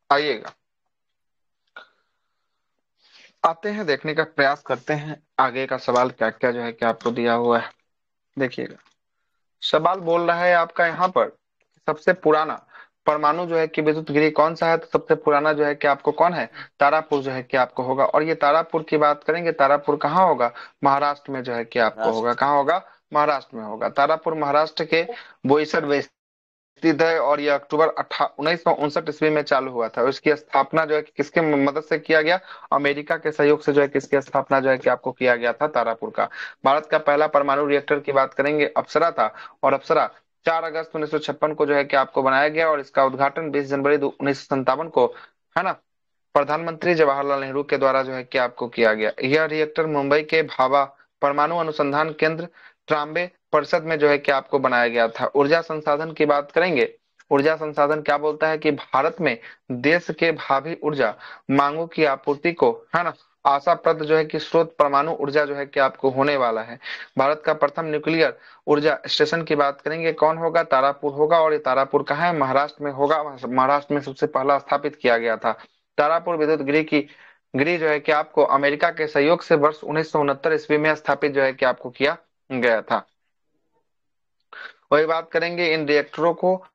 आइएगा, आते हैं, देखने का प्रयास करते हैं आगे का सवाल क्या क्या जो है कि आपको दिया हुआ है। देखिएगा, सवाल बोल रहा है आपका यहाँ पर, सबसे पुराना परमाणु जो है कि विद्युत गृह कौन सा है, तो सबसे पुराना जो है कि आपको कौन है, तारापुर जो है कि आपको होगा। और ये तारापुर की बात करेंगे, तारापुर कहाँ होगा, महाराष्ट्र में जो है कि आपको होगा, राष्ट्र। कहाँ होगा, महाराष्ट्र में होगा। तारापुर महाराष्ट्र के बोईसर में स्थित है और यह अक्टूबर 1959 ईस्वी में चालू हुआ था। उसकी स्थापना जो है कि किसके मदद से किया गया, अमेरिका के सहयोग से जो है किसकी स्थापना जो है कि आपको किया गया था, तारापुर का। भारत का पहला परमाणु रिएक्टर की बात करेंगे, अप्सरा था। और अप्सरा 4 अगस्त 1956 को जो है कि आपको बनाया गया और इसका उद्घाटन 20 जनवरी 1957 को, है ना, प्रधानमंत्री जवाहरलाल नेहरू के द्वारा जो है कि आपको किया गया। यह रिएक्टर मुंबई के भाभा परमाणु अनुसंधान केंद्र ट्राम्बे परिषद में जो है कि आपको बनाया गया था। ऊर्जा संसाधन की बात करेंगे, ऊर्जा संसाधन क्या बोलता है कि भारत में देश के भावी ऊर्जा मांगों की आपूर्ति को, है ना, आशाप्रद जो है कि स्रोत परमाणु ऊर्जा जो है कि आपको होने वाला है। भारत का प्रथम न्यूक्लियर ऊर्जा स्टेशन की बात करेंगे, कौन होगा, तारापुर होगा। और ये तारापुर कहाँ है, महाराष्ट्र में होगा। महाराष्ट्र में सबसे पहला स्थापित किया गया था। तारापुर विद्युत गृह जो है कि आपको अमेरिका के सहयोग से वर्ष 1969 ईस्वी में स्थापित जो है कि आपको किया गया था। वही बात करेंगे, इन रिएक्टरों को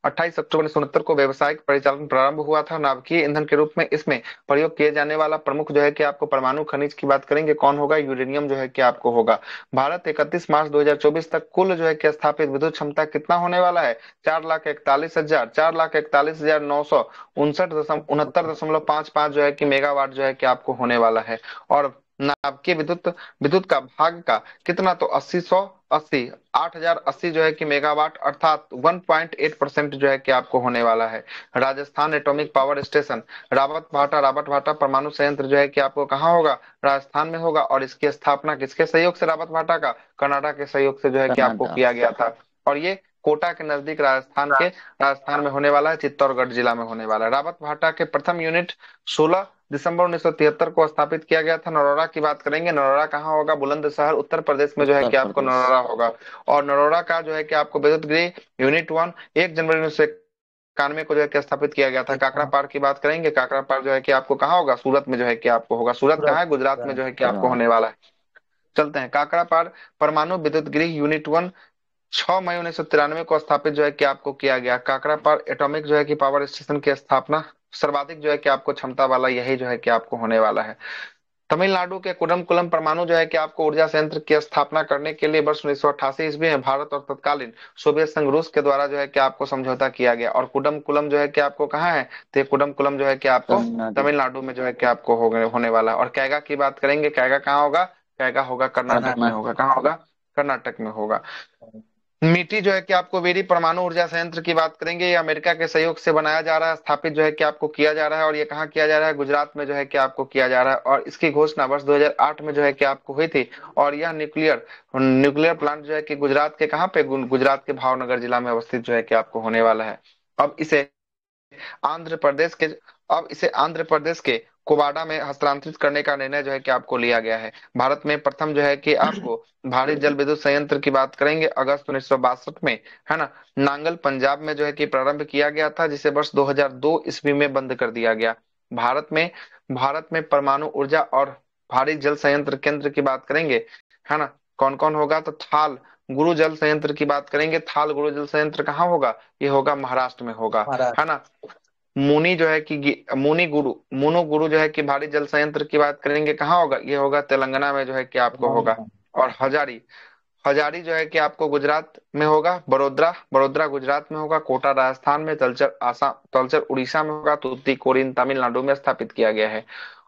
28 अक्टूबर 1969 को व्यावसायिक परिचालन प्रारंभ हुआ था। नाभिकीय ईंधन के रूप में इसमें प्रयोग किए जाने वाला प्रमुख जो है कि आपको परमाणु खनिज की बात करेंगे, कौन होगा, यूरेनियम जो है कि आपको होगा। भारत 31 मार्च 2024 तक कुल जो है कि स्थापित विद्युत क्षमता कितना होने वाला है, 4,41,969 जो है कि मेगावाट जो है कि आपको होने वाला है। और नाभिकीय विद्युत विद्युत का भाग का कितना, तो 8,080 जो है कि मेगावाट, अर्थात 1.8% जो है कि आपको होने वाला है। Rajasthan atomic power station Rawat भाटा परमाणु संयंत्र जो है कि आपको कहाँ होगा, राजस्थान में होगा। और इसकी स्थापना किसके सहयोग से, रावत भाटा का, कनाडा के सहयोग से जो है कि आपको कर्नाटक। किया गया था। और ये कोटा के नजदीक राजस्थान में होने वाला है, चित्तौड़गढ़ जिला में होने वाला है। रावत भाटा के प्रथम यूनिट 16 दिसंबर 1973 को स्थापित किया गया था। नरोरा की बात करेंगे, नरोरा कहाँ होगा, बुलंदशहर उत्तर प्रदेश में जो है उत्तर कि आपको प्रदेश। नरोरा होगा। और नरोरा का जो है कि आपको विद्युत गृह यूनिट 1 1 जनवरी 1991 को जो है कि स्थापित किया गया था। काकड़ा पार की बात करेंगे, काकड़ा पार जो है कि आपको कहाँ होगा, सूरत में जो है कि आपको होगा। सूरत कहाँ सूरत। है, गुजरात में जो है कि आपको हाँ। होने वाला है। चलते हैं, काकड़ा पार परमाणु विद्युत गृह यूनिट 1 6 मई 1993 को स्थापित जो है कि आपको किया गया। काकड़ा पार एटॉमिक जो है कि पावर स्टेशन की स्थापना सर्वाधिक जो है कि आपको क्षमता वाला यही जो है कि आपको होने वाला है। तमिलनाडु के कुडमकुलम परमाणु जो है कि आपको ऊर्जा संयंत्र की स्थापना करने के लिए वर्ष 1988 ईस्वी में भारत और तत्कालीन सोवियत संघ रूस के द्वारा जो है कि आपको समझौता किया गया। और कुडमकुलम जो है कि आपको कहाँ है, तो ये कुडमकुलम जो है कि आपको तमिलनाडु। तमिलनाडु में जो है कि आपको होने वाला है। और कैगा की बात करेंगे, कैगा कहाँ होगा, कैगा होगा कर्नाटक में होगा, कर्नाटक। कहाँ होगा, कर्नाटक में होगा। मीठी जो है कि आपको वेरी परमाणु ऊर्जा संयंत्र की बात करेंगे, ये अमेरिका के सहयोग से बनाया जा रहा है, स्थापित जो है कि आपको किया जा रहा है। और ये कहाँ किया जा रहा है, गुजरात में जो है कि आपको किया जा रहा है। और इसकी घोषणा वर्ष 2008 में जो है कि आपको हुई थी। और यह न्यूक्लियर न्यूक्लियर प्लांट जो है कि गुजरात के कहाँ पे, गुजरात के भावनगर जिला में अवस्थित जो है कि आपको होने वाला है। अब इसे आंध्र प्रदेश के अब इसे आंध्र प्रदेश के कोवाडा में हस्तांतरित करने का निर्णय जो है कि आपको लिया गया है। भारत में प्रथम जो है कि आपको भारी जल विद्युत संयंत्र की बात करेंगे, अगस्त 1962 में, है ना, नांगल पंजाब में जो है कि प्रारंभ किया गया था, जिसे वर्ष 2002 ईस्वी में बंद कर दिया गया। भारत में भारत में परमाणु ऊर्जा और भारी जल संयंत्र केंद्र की बात करेंगे, है ना, कौन कौन होगा, तो थाल गुरु जल संयंत्र की बात करेंगे। थाल गुरु जल संयंत्र कहाँ होगा, ये होगा महाराष्ट्र में होगा, है महाराष्ट्र। ना। मुनी जो है कि मुनु गुरु जो है कि भारी जल संयंत्र की बात करेंगे, कहाँ होगा, ये होगा तेलंगाना में जो है कि आपको होगा। तेलंगाना। और हजारी हजारी जो है कि आपको गुजरात में होगा। बड़ोदरा बड़ोदरा गुजरात में होगा। कोटा राजस्थान में। तलचर उड़ीसा में होगा। तूतीकोरिन तमिलनाडु में स्थापित किया गया है।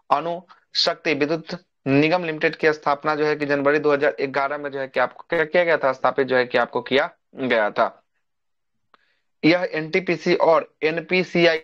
अणु शक्ति विद्युत निगम लिमिटेड की स्थापना जो है कि जनवरी 2011 में जो है कि आपको क्या किया गया था, स्थापित जो है कि आपको किया गया था। यह एनटीपीसी और एनपीसीआई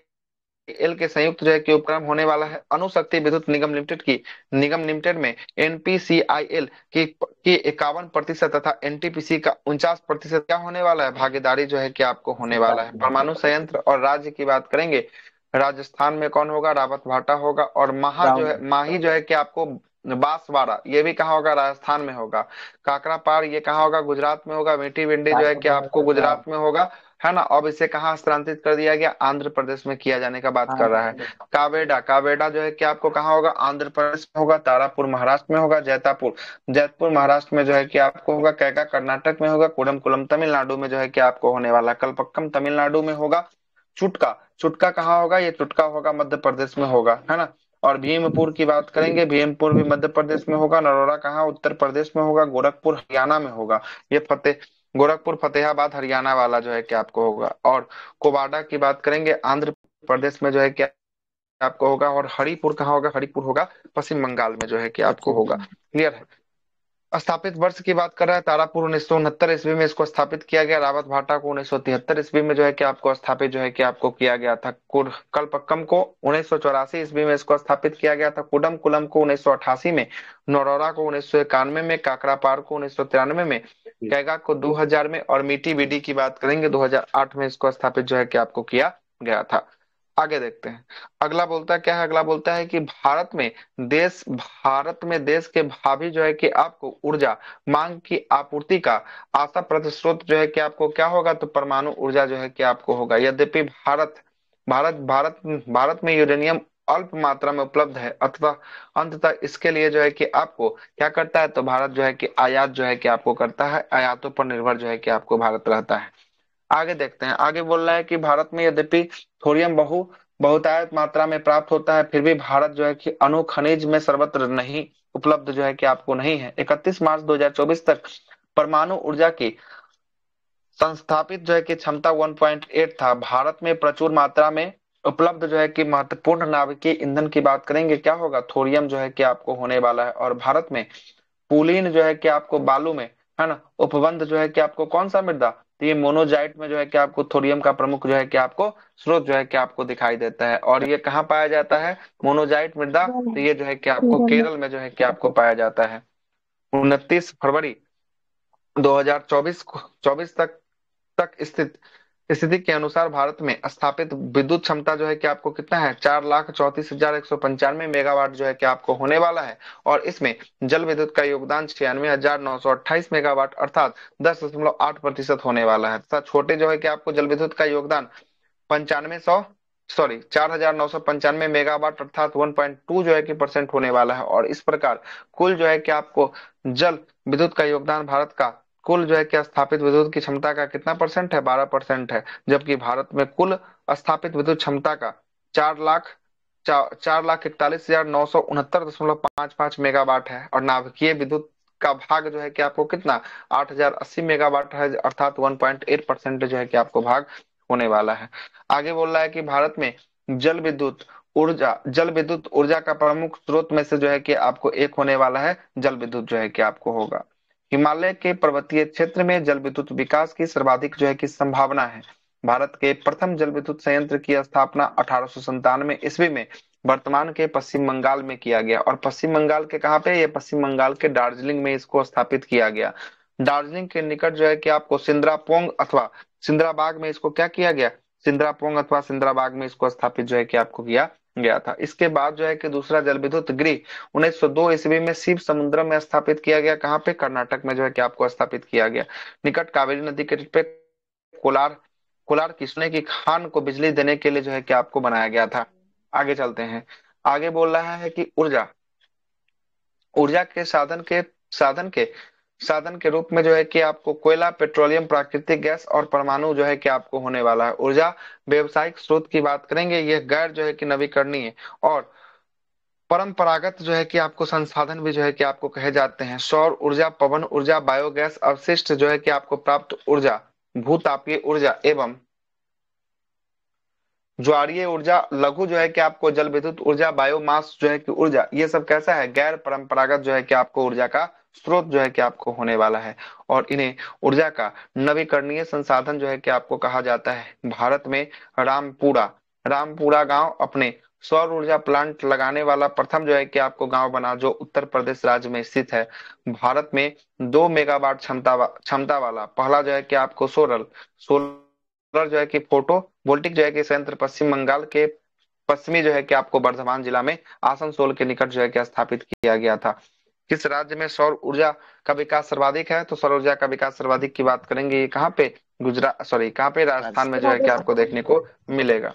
एल के संयुक्त जो है कि उपक्रम होने वाला है। अणुशक्ति विद्युत निगम लिमिटेड की निगम लिमिटेड में एनपीसीआईएल की 51% तथा एनटीपीसी का 49% क्या होने वाला है, भागीदारी जो है कि आपको होने वाला है। हिस्सेदारी। परमाणु संयंत्र और राज्य की बात करेंगे, राजस्थान में कौन होगा, रावत भाटा होगा। और राउंड। माही जो है कि आपको बांसवाड़ा, ये भी कहाँ होगा, राजस्थान में होगा। काकड़ा पार ये कहाँ होगा, गुजरात में होगा। मीठी भिंडी जो है कि काकड़ा आपको गुजरात। गुजरात में होगा। है ना। अब इसे कहाँ स्थानांतरित कर दिया गया, आंध्र प्रदेश में किया जाने का बात कर रहा है। कावेडा, कावेडा जो है कि आपको कहाँ होगा, आंध्र प्रदेश में होगा। तारापुर महाराष्ट्र में होगा। जैतापुर, जैतपुर महाराष्ट्र में जो है कि आपको होगा। कैगा कर्नाटक में होगा। कुडमकुलम तमिलनाडु में जो है कि आपको होने वाला है। कलपक्कम तमिलनाडु में होगा। चुटका, चुटका कहाँ होगा, ये चुटका होगा मध्य प्रदेश में होगा, है ना। और भीमपुर की बात करेंगे, भीमपुर भी मध्य प्रदेश में होगा। नरोरा कहाँ, उत्तर प्रदेश में होगा। गोरखपुर हरियाणा में होगा। ये गोरखपुर फतेहाबाद हरियाणा वाला जो है कि आपको होगा। और कोबाडा की बात करेंगे, आंध्र प्रदेश में जो है कि आपको होगा। और हरिपुर कहाँ होगा, हरिपुर होगा पश्चिम बंगाल में जो है कि आपको होगा। क्लियर है। स्थापित वर्ष की बात कर रहा है, तारापुर 1969 ईस्वी में इसको स्थापित किया गया। रावत भाटा को 1973 ईस्वी में जो है कि आपको स्थापित जो है कि आपको किया गया था। कलपक्कम को 1984 ईस्वी में इसको स्थापित किया गया था। कुडम कुलम को 1988 में, नौरौरा को 1991 में, काकरापार को 1993 में, कैगा को 2000 में, और मीठी बीडी की बात करेंगे 2008 में इसको स्थापित जो है कि आपको किया गया था। आगे देखते हैं। अगला बोलता है क्या है, अगला बोलता है कि भारत में देश के भावी जो है कि आपको ऊर्जा मांग की आपूर्ति का आशाप्रद स्रोत जो है कि आपको क्या होगा, तो परमाणु ऊर्जा जो है कि आपको होगा। यद्यपि भारत भारत भारत भारत में यूरेनियम अल्प मात्रा में उपलब्ध है, अथवा अंततः इसके लिए जो है कि आपको क्या करता है, तो भारत जो है कि आयात जो है कि आपको करता है। आयातों पर निर्भर जो है कि आपको भारत रहता है। आगे देखते हैं। आगे बोल रहा है कि भारत में यद्यपि थोरियम बहुतायत मात्रा में प्राप्त होता है, फिर भी भारत जो है कि अणु खनिज में सर्वत्र नहीं उपलब्ध जो है कि आपको नहीं है। 31 मार्च 2024 तक परमाणु ऊर्जा की संस्थापित जो है कि क्षमता 1.8 था। भारत में प्रचुर मात्रा में उपलब्ध जो है कि महत्वपूर्ण नाभिकीय ईंधन की बात करेंगे, क्या होगा, थोरियम जो है कि आपको होने वाला है। और भारत में पुलीन जो है कि आपको बालू में, है ना, उपबंध जो है कि आपको कौन सा मृदा, तो ये मोनोजाइट में जो है कि आपको थोरियम का प्रमुख जो है कि आपको स्रोत जो है कि आपको दिखाई देता है। और ये कहाँ पाया जाता है, मोनोजाइट मृदा, तो ये जो है कि आपको केरल में जो है कि आपको पाया जाता है। 29 फरवरी 2024 24 तक स्थित स्थिति के अनुसार भारत में स्थापित विद्युत क्षमता जो है कि आपको कितना है, 4,34,195 मेगावाट जो है कि आपको होने वाला है। और इसमें जल विद्युत का योगदान 96,928 मेगावाट अर्थात 10.8% होने वाला है, तथा छोटे जो है कि आपको जल विद्युत का योगदान 9500 सॉरी 4,995 मेगावाट अर्थात 1.2 जो है कि परसेंट होने वाला है। और इस प्रकार कुल जो है कि आपको जल विद्युत का योगदान भारत का कुल जो है कि स्थापित विद्युत की क्षमता का कितना परसेंट है, 12% है। जबकि भारत में कुल स्थापित विद्युत क्षमता का 4,41,969.55 मेगावाट है। और नाभिकीय विद्युत का भाग जो है कि आपको कितना, 8,080 मेगावाट है अर्थात 1.8% जो है कि आपको भाग होने वाला है। आगे बोल रहा है कि भारत में जल विद्युत ऊर्जा का प्रमुख स्रोत में से जो है कि आपको एक होने वाला है जल विद्युत जो है कि आपको होगा। हिमालय के पर्वतीय क्षेत्र में जल विद्युत विकास की सर्वाधिक जो है कि संभावना है। भारत के प्रथम जल विद्युत संयंत्र की स्थापना 1897 ईस्वी में वर्तमान के पश्चिम बंगाल में किया गया। और पश्चिम बंगाल के कहाँ पे, ये पश्चिम बंगाल के दार्जिलिंग में इसको स्थापित किया गया। दार्जिलिंग के निकट जो है कि आपको सिंद्रापोंग अथवा सिंद्राबाग में इसको क्या किया गया, सिंद्रापोंग अथवा सिंद्राबाग में इसको स्थापित जो है कि आपको किया गया था। इसके बाद जो है कि दूसरा जल विद्युत गृह 1902 ईस्वी में शिव समुद्रम में स्थापित किया गया। कहाँ पे, कर्नाटक में जो है कि आपको स्थापित किया गया। निकट कावेरी नदी के तट पे कोलार कोलार की सोने की खान को बिजली देने के लिए जो है कि आपको बनाया गया था। आगे चलते हैं। आगे बोल रहा है कि ऊर्जा ऊर्जा के साधन के साधन के रूप में जो है कि आपको कोयला, पेट्रोलियम, प्राकृतिक गैस और परमाणु जो है कि आपको होने वाला है। ऊर्जा व्यवसायिक स्रोत की बात करेंगे, यह गैर जो है कि नवीकरणीय और परंपरागत जो है कि आपको संसाधन भी जो है कि आपको कहे जाते हैं। सौर ऊर्जा, पवन ऊर्जा, बायोगैस अवशिष्ट जो है कि आपको प्राप्त ऊर्जा, भूतापीय ऊर्जा एवं ज्वारीय ऊर्जा, लघु जो है कि आपको जल विद्युत ऊर्जा, बायोमास जो है कि ऊर्जा, ये सब कैसा है, गैर परंपरागत जो है कि आपको ऊर्जा का स्रोत जो है कि आपको होने वाला है। और इन्हें ऊर्जा का नवीकरणीय संसाधन जो है कि आपको कहा जाता है। भारत में रामपुरा रामपुरा गांव अपने सौर ऊर्जा प्लांट लगाने वाला प्रथम जो है कि आपको गांव बना, जो उत्तर प्रदेश राज्य में स्थित है। भारत में 2 मेगावाट क्षमता वाला पहला जो है कि आपको सोलर जो है कि फोटो वोल्टिक जो है कि संयंत्र पश्चिम बंगाल के पश्चिमी जो है कि आपको बर्धमान जिला में आसनसोल के निकट जो है कि स्थापित किया गया था। किस राज्य में सौर ऊर्जा का विकास सर्वाधिक है, तो सौर ऊर्जा का विकास सर्वाधिक की बात करेंगे ये कहाँ पे, गुजरात, सॉरी कहाँ पे, राजस्थान में जो है कि आपको राजस्थान। देखने को मिलेगा।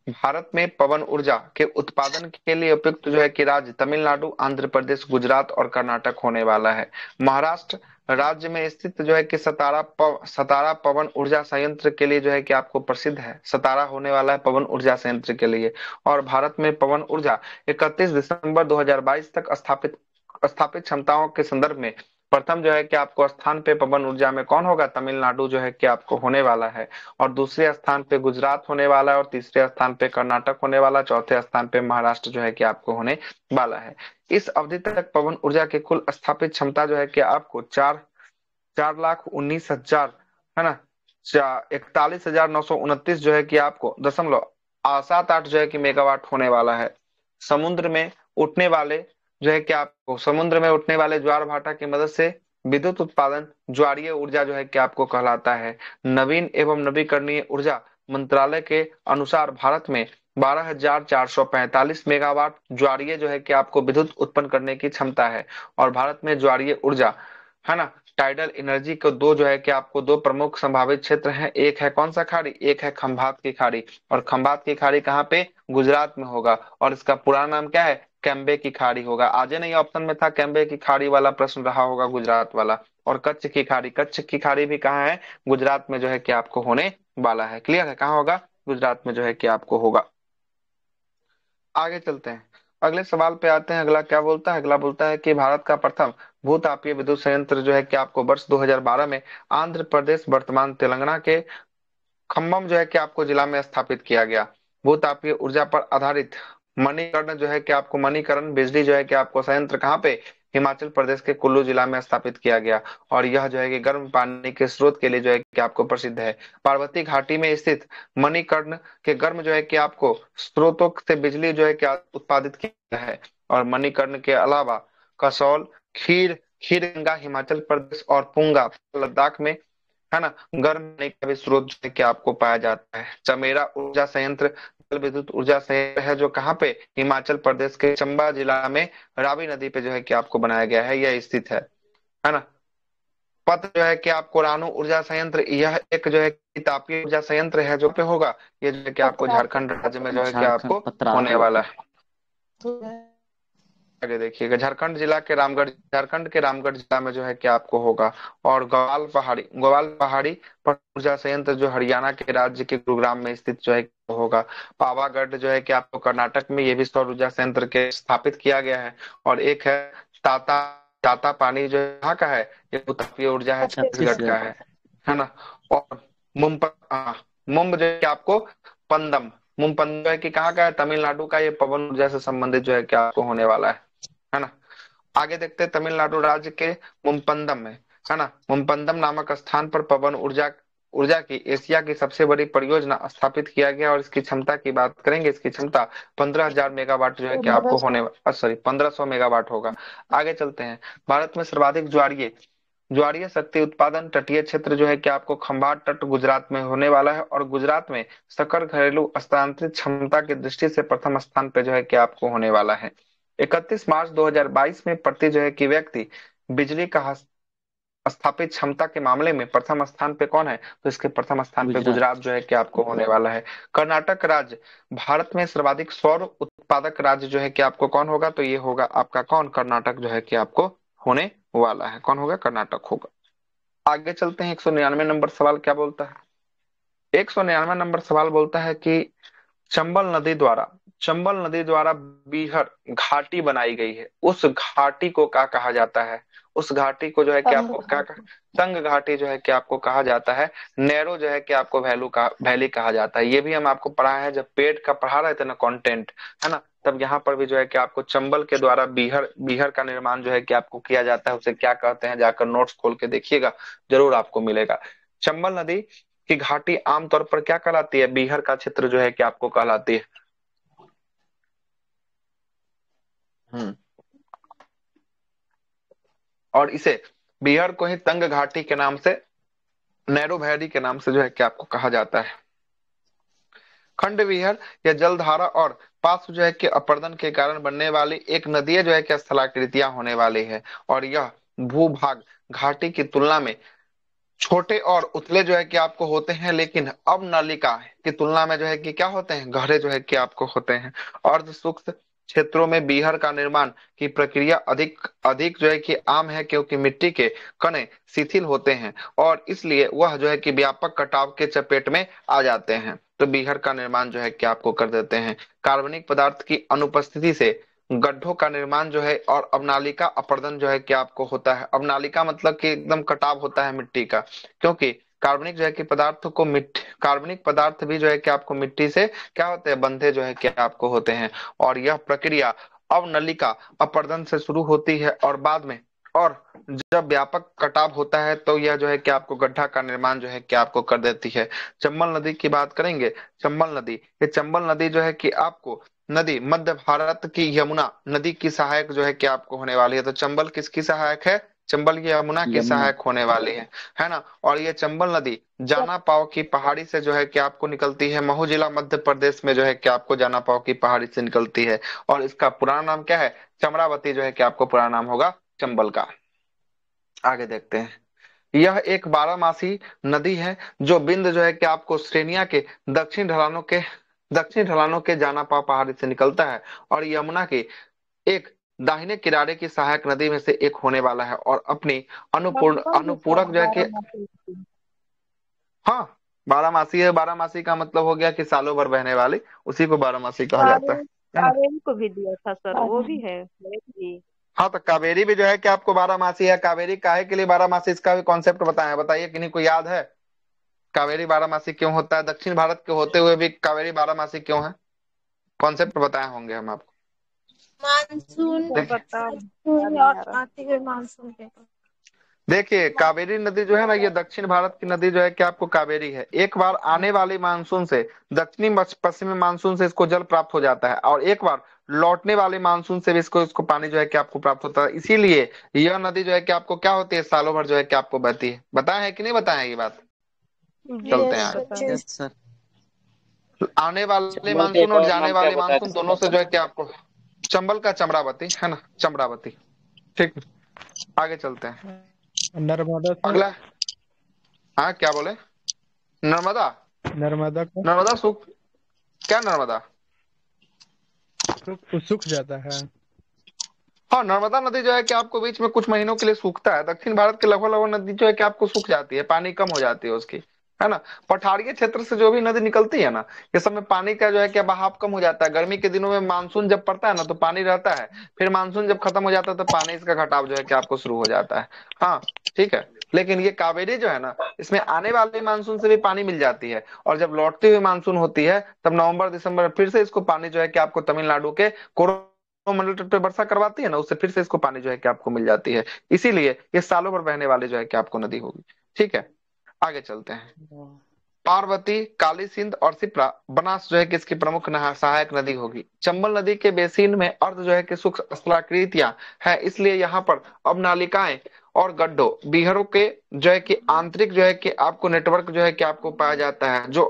भारत में पवन ऊर्जा के उत्पादन के लिए उपयुक्त जो है कि राज्य तमिलनाडु, आंध्र प्रदेश, गुजरात और कर्नाटक होने वाला है। महाराष्ट्र राज्य में स्थित जो है कि सतारा पवन ऊर्जा संयंत्र के लिए जो है कि आपको प्रसिद्ध है, सतारा होने वाला है पवन ऊर्जा संयंत्र के लिए। और भारत में पवन ऊर्जा 31 दिसंबर 2022 तक स्थापित स्थापित क्षमताओं के संदर्भ में प्रथम जो है कि आपको स्थान पे पवन ऊर्जा में कौन होगा, तमिलनाडु जो है कि आपको होने वाला है। और दूसरे स्थान पे गुजरात होने वाला है, और तीसरे स्थान पे कर्नाटक होने वाला, चौथे स्थान पे महाराष्ट्र जो है कि आपको होने वाला है। इस अवधि तक पवन ऊर्जा की कुल स्थापित क्षमता जो है कि आपको 4,19,000 है ना, 41,929 जो है कि आपको 0.78 जो है कि मेगावाट होने वाला है। समुद्र में उठने वाले जो है कि आपको समुद्र में उठने वाले ज्वार भाटा की मदद से विद्युत उत्पादन ज्वारीय ऊर्जा जो है कि आपको कहलाता है। नवीन एवं नवीकरणीय ऊर्जा मंत्रालय के अनुसार भारत में 12,445 मेगावाट ज्वारीय जो है कि आपको विद्युत उत्पन्न करने की क्षमता है। और भारत में ज्वारीय ऊर्जा है ना, टाइडल एनर्जी को दो जो है कि आपको दो प्रमुख संभावित क्षेत्र हैं, एक है कौन सा खाड़ी, एक है खंभात की खाड़ी। और खंभात की खाड़ी कहाँ पे, गुजरात में होगा। और इसका पूरा नाम क्या है, कैम्बे की खाड़ी होगा। आजे नहीं ऑप्शन में था कैम्बे की खाड़ी वाला, प्रश्न रहा होगा गुजरात वाला। और कच्छ की खाड़ी, कच्छ की खाड़ी भी कहाँ है, गुजरात में जो है कि आपको होने वाला है। क्लियर है, कहाँ होगा, गुजरात में जो है कि आपको होगा। आगे चलते हैं, अगले सवाल पे आते हैं। अगला क्या बोलता है, अगला बोलता है कि भारत का प्रथम भूतापीय विद्युत संयंत्र जो है कि आपको वर्ष 2012 में आंध्र प्रदेश वर्तमान तेलंगाना के खम्भम जो है कि आपको जिला में स्थापित किया गया। भूतापीय ऊर्जा पर आधारित मणिकर्ण जो है कि आपको मणिकरण बिजली जो है कि आपको संयंत्र कहाँ पे, हिमाचल प्रदेश के कुल्लू जिला में स्थापित किया गया। और यह जो है कि गर्म पानी के स्रोत के लिए जो है कि आपको प्रसिद्ध है। पार्वती घाटी में स्थित मणिकर्ण के गर्म जो है कि आपको स्रोतों से बिजली जो है कि उत्पादित किया है। और मणिकर्ण के अलावा कसौल, खीर खीर गंगा हिमाचल प्रदेश और पुंगा लद्दाख में है ना, गर्म पानी का भी स्रोत जो है कि आपको पाया जाता है। चमेरा ऊर्जा संयंत्र जल विद्युत ऊर्जा संयंत्र है, जो कहाँ पे, हिमाचल प्रदेश के चंबा जिला में रावी नदी पे जो है कि आपको बनाया गया है, यह स्थित है ना। पत जो है कि आपको रानू ऊर्जा संयंत्र, यह एक जो है कि तापीय ऊर्जा संयंत्र है, जो पे होगा, ये जो है कि आपको पतरा। झारखंड राज्य में जो है कि झारखंड आपको पतरा होने जो वाला है। है। आगे देखिएगा, झारखंड के रामगढ़ जिला में जो है कि आपको होगा। और ग्वाल पहाड़ी पर ऊर्जा संयंत्र जो हरियाणा के राज्य के गुरुग्राम में स्थित जो है कि होगा। पावागढ़ जो है कि आपको कर्नाटक में, ये भी सौर ऊर्जा संयंत्र के स्थापित किया गया है। और एक है ताता ताता पानी जो यहाँ का है, ये भूतापीय ऊर्जा है, छत्तीसगढ़ छत्तीसगढ़ का का है। है ना। और मुम्ब जो है कि आपको पंदम मुम्पंद जो है कि कहाँ का है, तमिलनाडु का, ये पवन ऊर्जा से संबंधित जो है कि आपको होने वाला है ना। आगे देखते हैं, तमिलनाडु राज्य के मुम्पंदम में है ना, मुम्पंदम नामक स्थान पर पवन ऊर्जा ऊर्जा की एशिया की सबसे बड़ी परियोजना स्थापित किया गया। और इसकी क्षमता की बात करेंगे, इसकी क्षमता 15,000 मेगावाट जो है कि आपको 1500। होने, सॉरी 1,500 मेगावाट होगा। आगे चलते हैं, भारत में सर्वाधिक ज्वारीय ज्वारीय शक्ति उत्पादन तटीय क्षेत्र जो है कि आपको खंभात तट गुजरात में होने वाला है। और गुजरात में सकल घरेलू हस्तांतरित क्षमता की दृष्टि से प्रथम स्थान पे जो है कि आपको होने वाला है। 31 मार्च 2022 में प्रति जो है कि व्यक्ति बिजली का स्थापित क्षमता के मामले में प्रथम स्थान पे कौन है, तो इसके प्रथम स्थान पे गुजरात। गुजरात जो है कि आपको होने वाला है। कर्नाटक राज्य भारत में सर्वाधिक सौर उत्पादक राज्य जो है कि आपको कौन होगा, तो ये होगा आपका कौन, कर्नाटक जो है कि आपको होने वाला है। कौन होगा, कर्नाटक होगा। आगे चलते हैं, 199 नंबर सवाल क्या बोलता है। 199 नंबर सवाल बोलता है कि चंबल नदी द्वारा चंबल नदी द्वारा बीहर घाटी बनाई गई है, उस घाटी को क्या कहा जाता है। उस घाटी को जो है कि तंग आपको क्या घाटी। तंग घाटी जो है कि आपको कहा जाता है। नैरो जो है कि आपको वैली कहा जाता है। ये भी हम आपको पढ़ा है जब पेट का पढ़ा रहे थे ना, कंटेंट है ना, तब यहाँ पर भी जो है कि आपको चंबल के द्वारा बीहर बीहर का निर्माण जो है कि आपको किया जाता है, उसे क्या कहते हैं, जाकर नोट्स खोल के देखिएगा, जरूर आपको मिलेगा। चंबल नदी की घाटी आमतौर पर क्या कहलाती है, बीहर का क्षेत्र जो है कि आपको कहलाती है। हम्म और इसे बिहार को ही तंग घाटी के नाम से, नैरो वैली के नाम से जो है कि आपको कहा जाता है। खंड विहर या जलधारा और पार्श्व जो है कि अपरदन के कारण बनने वाली एक नदी जो है कि स्थलाकृतियां होने वाली है। और यह भूभाग घाटी की तुलना में छोटे और उथले जो है कि आपको होते हैं, लेकिन अब नलिका की तुलना में जो है कि क्या होते हैं, गहरे जो है कि आपको होते हैं। अर्ध सूक्ष्म क्षेत्रों में बीहर का निर्माण की प्रक्रिया अधिक अधिक जो है कि आम है, क्योंकि मिट्टी के कण शिथिल होते हैं और इसलिए वह जो है कि व्यापक कटाव के चपेट में आ जाते हैं, तो बीहर का निर्माण जो है कि आपको कर देते हैं। कार्बनिक पदार्थ की अनुपस्थिति से गड्ढों का निर्माण जो है और अवनालिका अपर्दन जो है कि आपको होता है। अवनालिका मतलब कि एकदम कटाव होता है मिट्टी का, क्योंकि कार्बनिक जो है कि पदार्थों को मिट्टी कार्बनिक पदार्थ भी जो है कि आपको मिट्टी से क्या होते हैं, बंधे जो है कि आपको होते हैं। और यह प्रक्रिया अवनलिका अपर्दन से शुरू होती है और बाद में, और जब व्यापक कटाव होता है तो यह जो है कि आपको गड्ढा का निर्माण जो है कि आपको कर देती है। चंबल नदी की बात करेंगे। चंबल नदी, ये चंबल नदी जो है कि आपको नदी मध्य भारत की यमुना नदी की सहायक जो है कि आपको होने वाली है। तो चंबल किसकी सहायक है, चंबल की यमुना की यमुना। सहायक होने वाली है ना। और ये चंबल नदी जाना पाव की पहाड़ी से जो है कि आपको निकलती है। महू जिला मध्य प्रदेश में जो है कि आपको जाना पाव की पहाड़ी से निकलती है। और इसका पुराना नाम क्या है, चमरावती जो है कि आपको पुराना नाम होगा चंबल का। आगे देखते हैं। यह एक बारहमासी नदी है, जो बिंद जो है कि आपको श्रेनिया के दक्षिण ढलानों के दक्षिण ढलानों के जानापा पहाड़ी से निकलता है और यमुना के एक दाहिने किनारे की सहायक नदी में से एक होने वाला है और अपनी अनुपूर्ण लगभग सब अनुपूरक जो है कि, 12 मासी होती है। हाँ, बारहमासी है। बारहमासी का मतलब हो गया कि सालों भर बहने वाली, उसी को बारहमासी कहा जाता कावेरी है ना। कावेरी को भी दिया था सर, वो भी है कावेरी भी। हाँ, तो कावेरी भी जो है कि आपको बारहमासी है। कावेरी काहे के लिए बारहमासी, इसका भी कॉन्सेप्ट बताया, बताइए किन्हीं को याद है। कावेरी बारहमासी क्यों होता है, दक्षिण भारत के होते हुए भी कावेरी बारहमासी क्यों है, कॉन्सेप्ट बताए होंगे हम आपको। नहीं मानसून सर, देखिए, बता मानसून नहीं और आ रहा। आते हुए मानसून के देखिए कावेरी नदी जो है ना, ये दक्षिण भारत की नदी जो है कि आपको कावेरी है। एक बार आने वाली मानसून से, दक्षिणी पश्चिमी मानसून से इसको जल प्राप्त हो जाता है और एक बार लौटने वाले मानसून से भी इसको इसको पानी जो है कि आपको प्राप्त होता है। इसीलिए यह नदी जो है कि आपको क्या होती है, सालों भर जो है कि आपको बहती है। बताया है कि नहीं बताया है ये बात। जी चलते हैं यस सर, आगे। बताएं। Yes sir. आने वाले चंबल का मानसून एक और और जाने नाम क्या वाले बताया था मानसून सर दोनों से जो आपने? है कि आपको, चंबल का चमरावती है ना, चमरावती। ठीक, आगे चलते हैं। नर्मदा से। अगला, हाँ क्या बोले, नर्मदा। नर्मदा का नर्मदा सूख, क्या नर्मदा। सूख जाता है। हाँ, नर्मदा नदी जो है कि आपको बीच में कुछ महीनों के लिए सूखता है। दक्षिण भारत के लगभग लगभग नदी जो है कि आपको सूख जाती है, पानी कम हो जाती है उसकी, है ना। पठारीय क्षेत्र से जो भी नदी निकलती है ना, ये सब में पानी का जो है कि बहाव कम हो जाता है। गर्मी के दिनों में मानसून जब पड़ता है ना तो पानी रहता है, फिर मानसून जब खत्म हो जाता है तो पानी इसका घटाव जो है कि आपको शुरू हो जाता है। हाँ, ठीक है। लेकिन ये कावेरी जो है ना, इसमें आने वाले मानसून से भी पानी मिल जाती है और जब लौटती हुई मानसून होती है तब नवंबर दिसंबर में फिर से इसको पानी जो है कि आपको तमिलनाडु के मंडल तट पे वर्षा करवाती है ना, उससे फिर से इसको पानी जो है कि आपको मिल जाती है। इसीलिए ये सालों भर बहने वाले जो है कि आपको नदी होगी। ठीक है, आगे चलते हैं। पार्वती, काली सिंध और सिप्रा बनास जो है कि इसकी प्रमुख सहायक नदी होगी। चंबल नदी के बेसिन में अर्ध जो है कि सूक्ष्म स्थलाकृतियां है, इसलिए यहाँ पर अब नालिकाएं और गड्ढों बीहरों के जो है कि आंतरिक जो है कि आपको नेटवर्क जो है कि आपको पाया जाता है, जो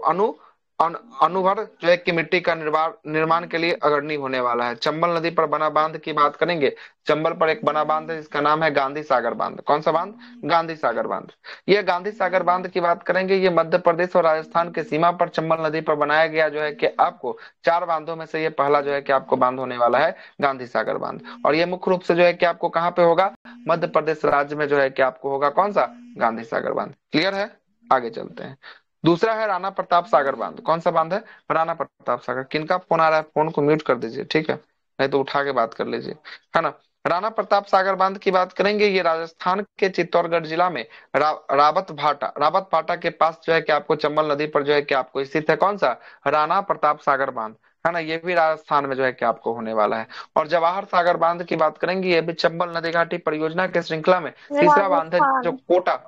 अनुभर जो है कि मिट्टी का निर्माण निर्माण के लिए अग्रणी होने वाला है। चंबल नदी पर बना बांध की बात करेंगे। चंबल पर एक बना बांध है जिसका नाम है गांधी सागर बांध। कौन सा बांध, गांधी सागर बांध। यह गांधी सागर बांध की बात करेंगे, ये मध्य प्रदेश और राजस्थान के सीमा पर चंबल नदी पर बनाया गया जो है कि आपको चार बांधों में से ये पहला जो है कि आपको बांध होने वाला है, गांधी सागर बांध। और ये मुख्य रूप से जो है कि आपको कहाँ पे होगा, मध्य प्रदेश राज्य में जो है कि आपको होगा कौन सा, गांधी सागर बांध। क्लियर है, आगे चलते हैं। दूसरा है राणा प्रताप सागर बांध। कौन सा बांध है, राणा प्रताप सागर। किनका फोन आ रहा है, फोन को म्यूट कर दीजिए, ठीक है, नहीं तो उठा के बात कर लीजिए, है ना। राणा प्रताप सागर बांध की बात करेंगे, ये राजस्थान के चित्तौड़गढ़ जिला में रावत भाटा के पास जो है कि आपको चंबल नदी पर जो है कि आपको स्थित है। कौन सा, राणा प्रताप सागर बांध, है ना। ये भी राजस्थान में जो है कि आपको होने वाला है। और जवाहर सागर बांध की बात करेंगे, ये भी चंबल नदी घाटी परियोजना के श्रृंखला में तीसरा बांध है, जो राजस्थान। कोटा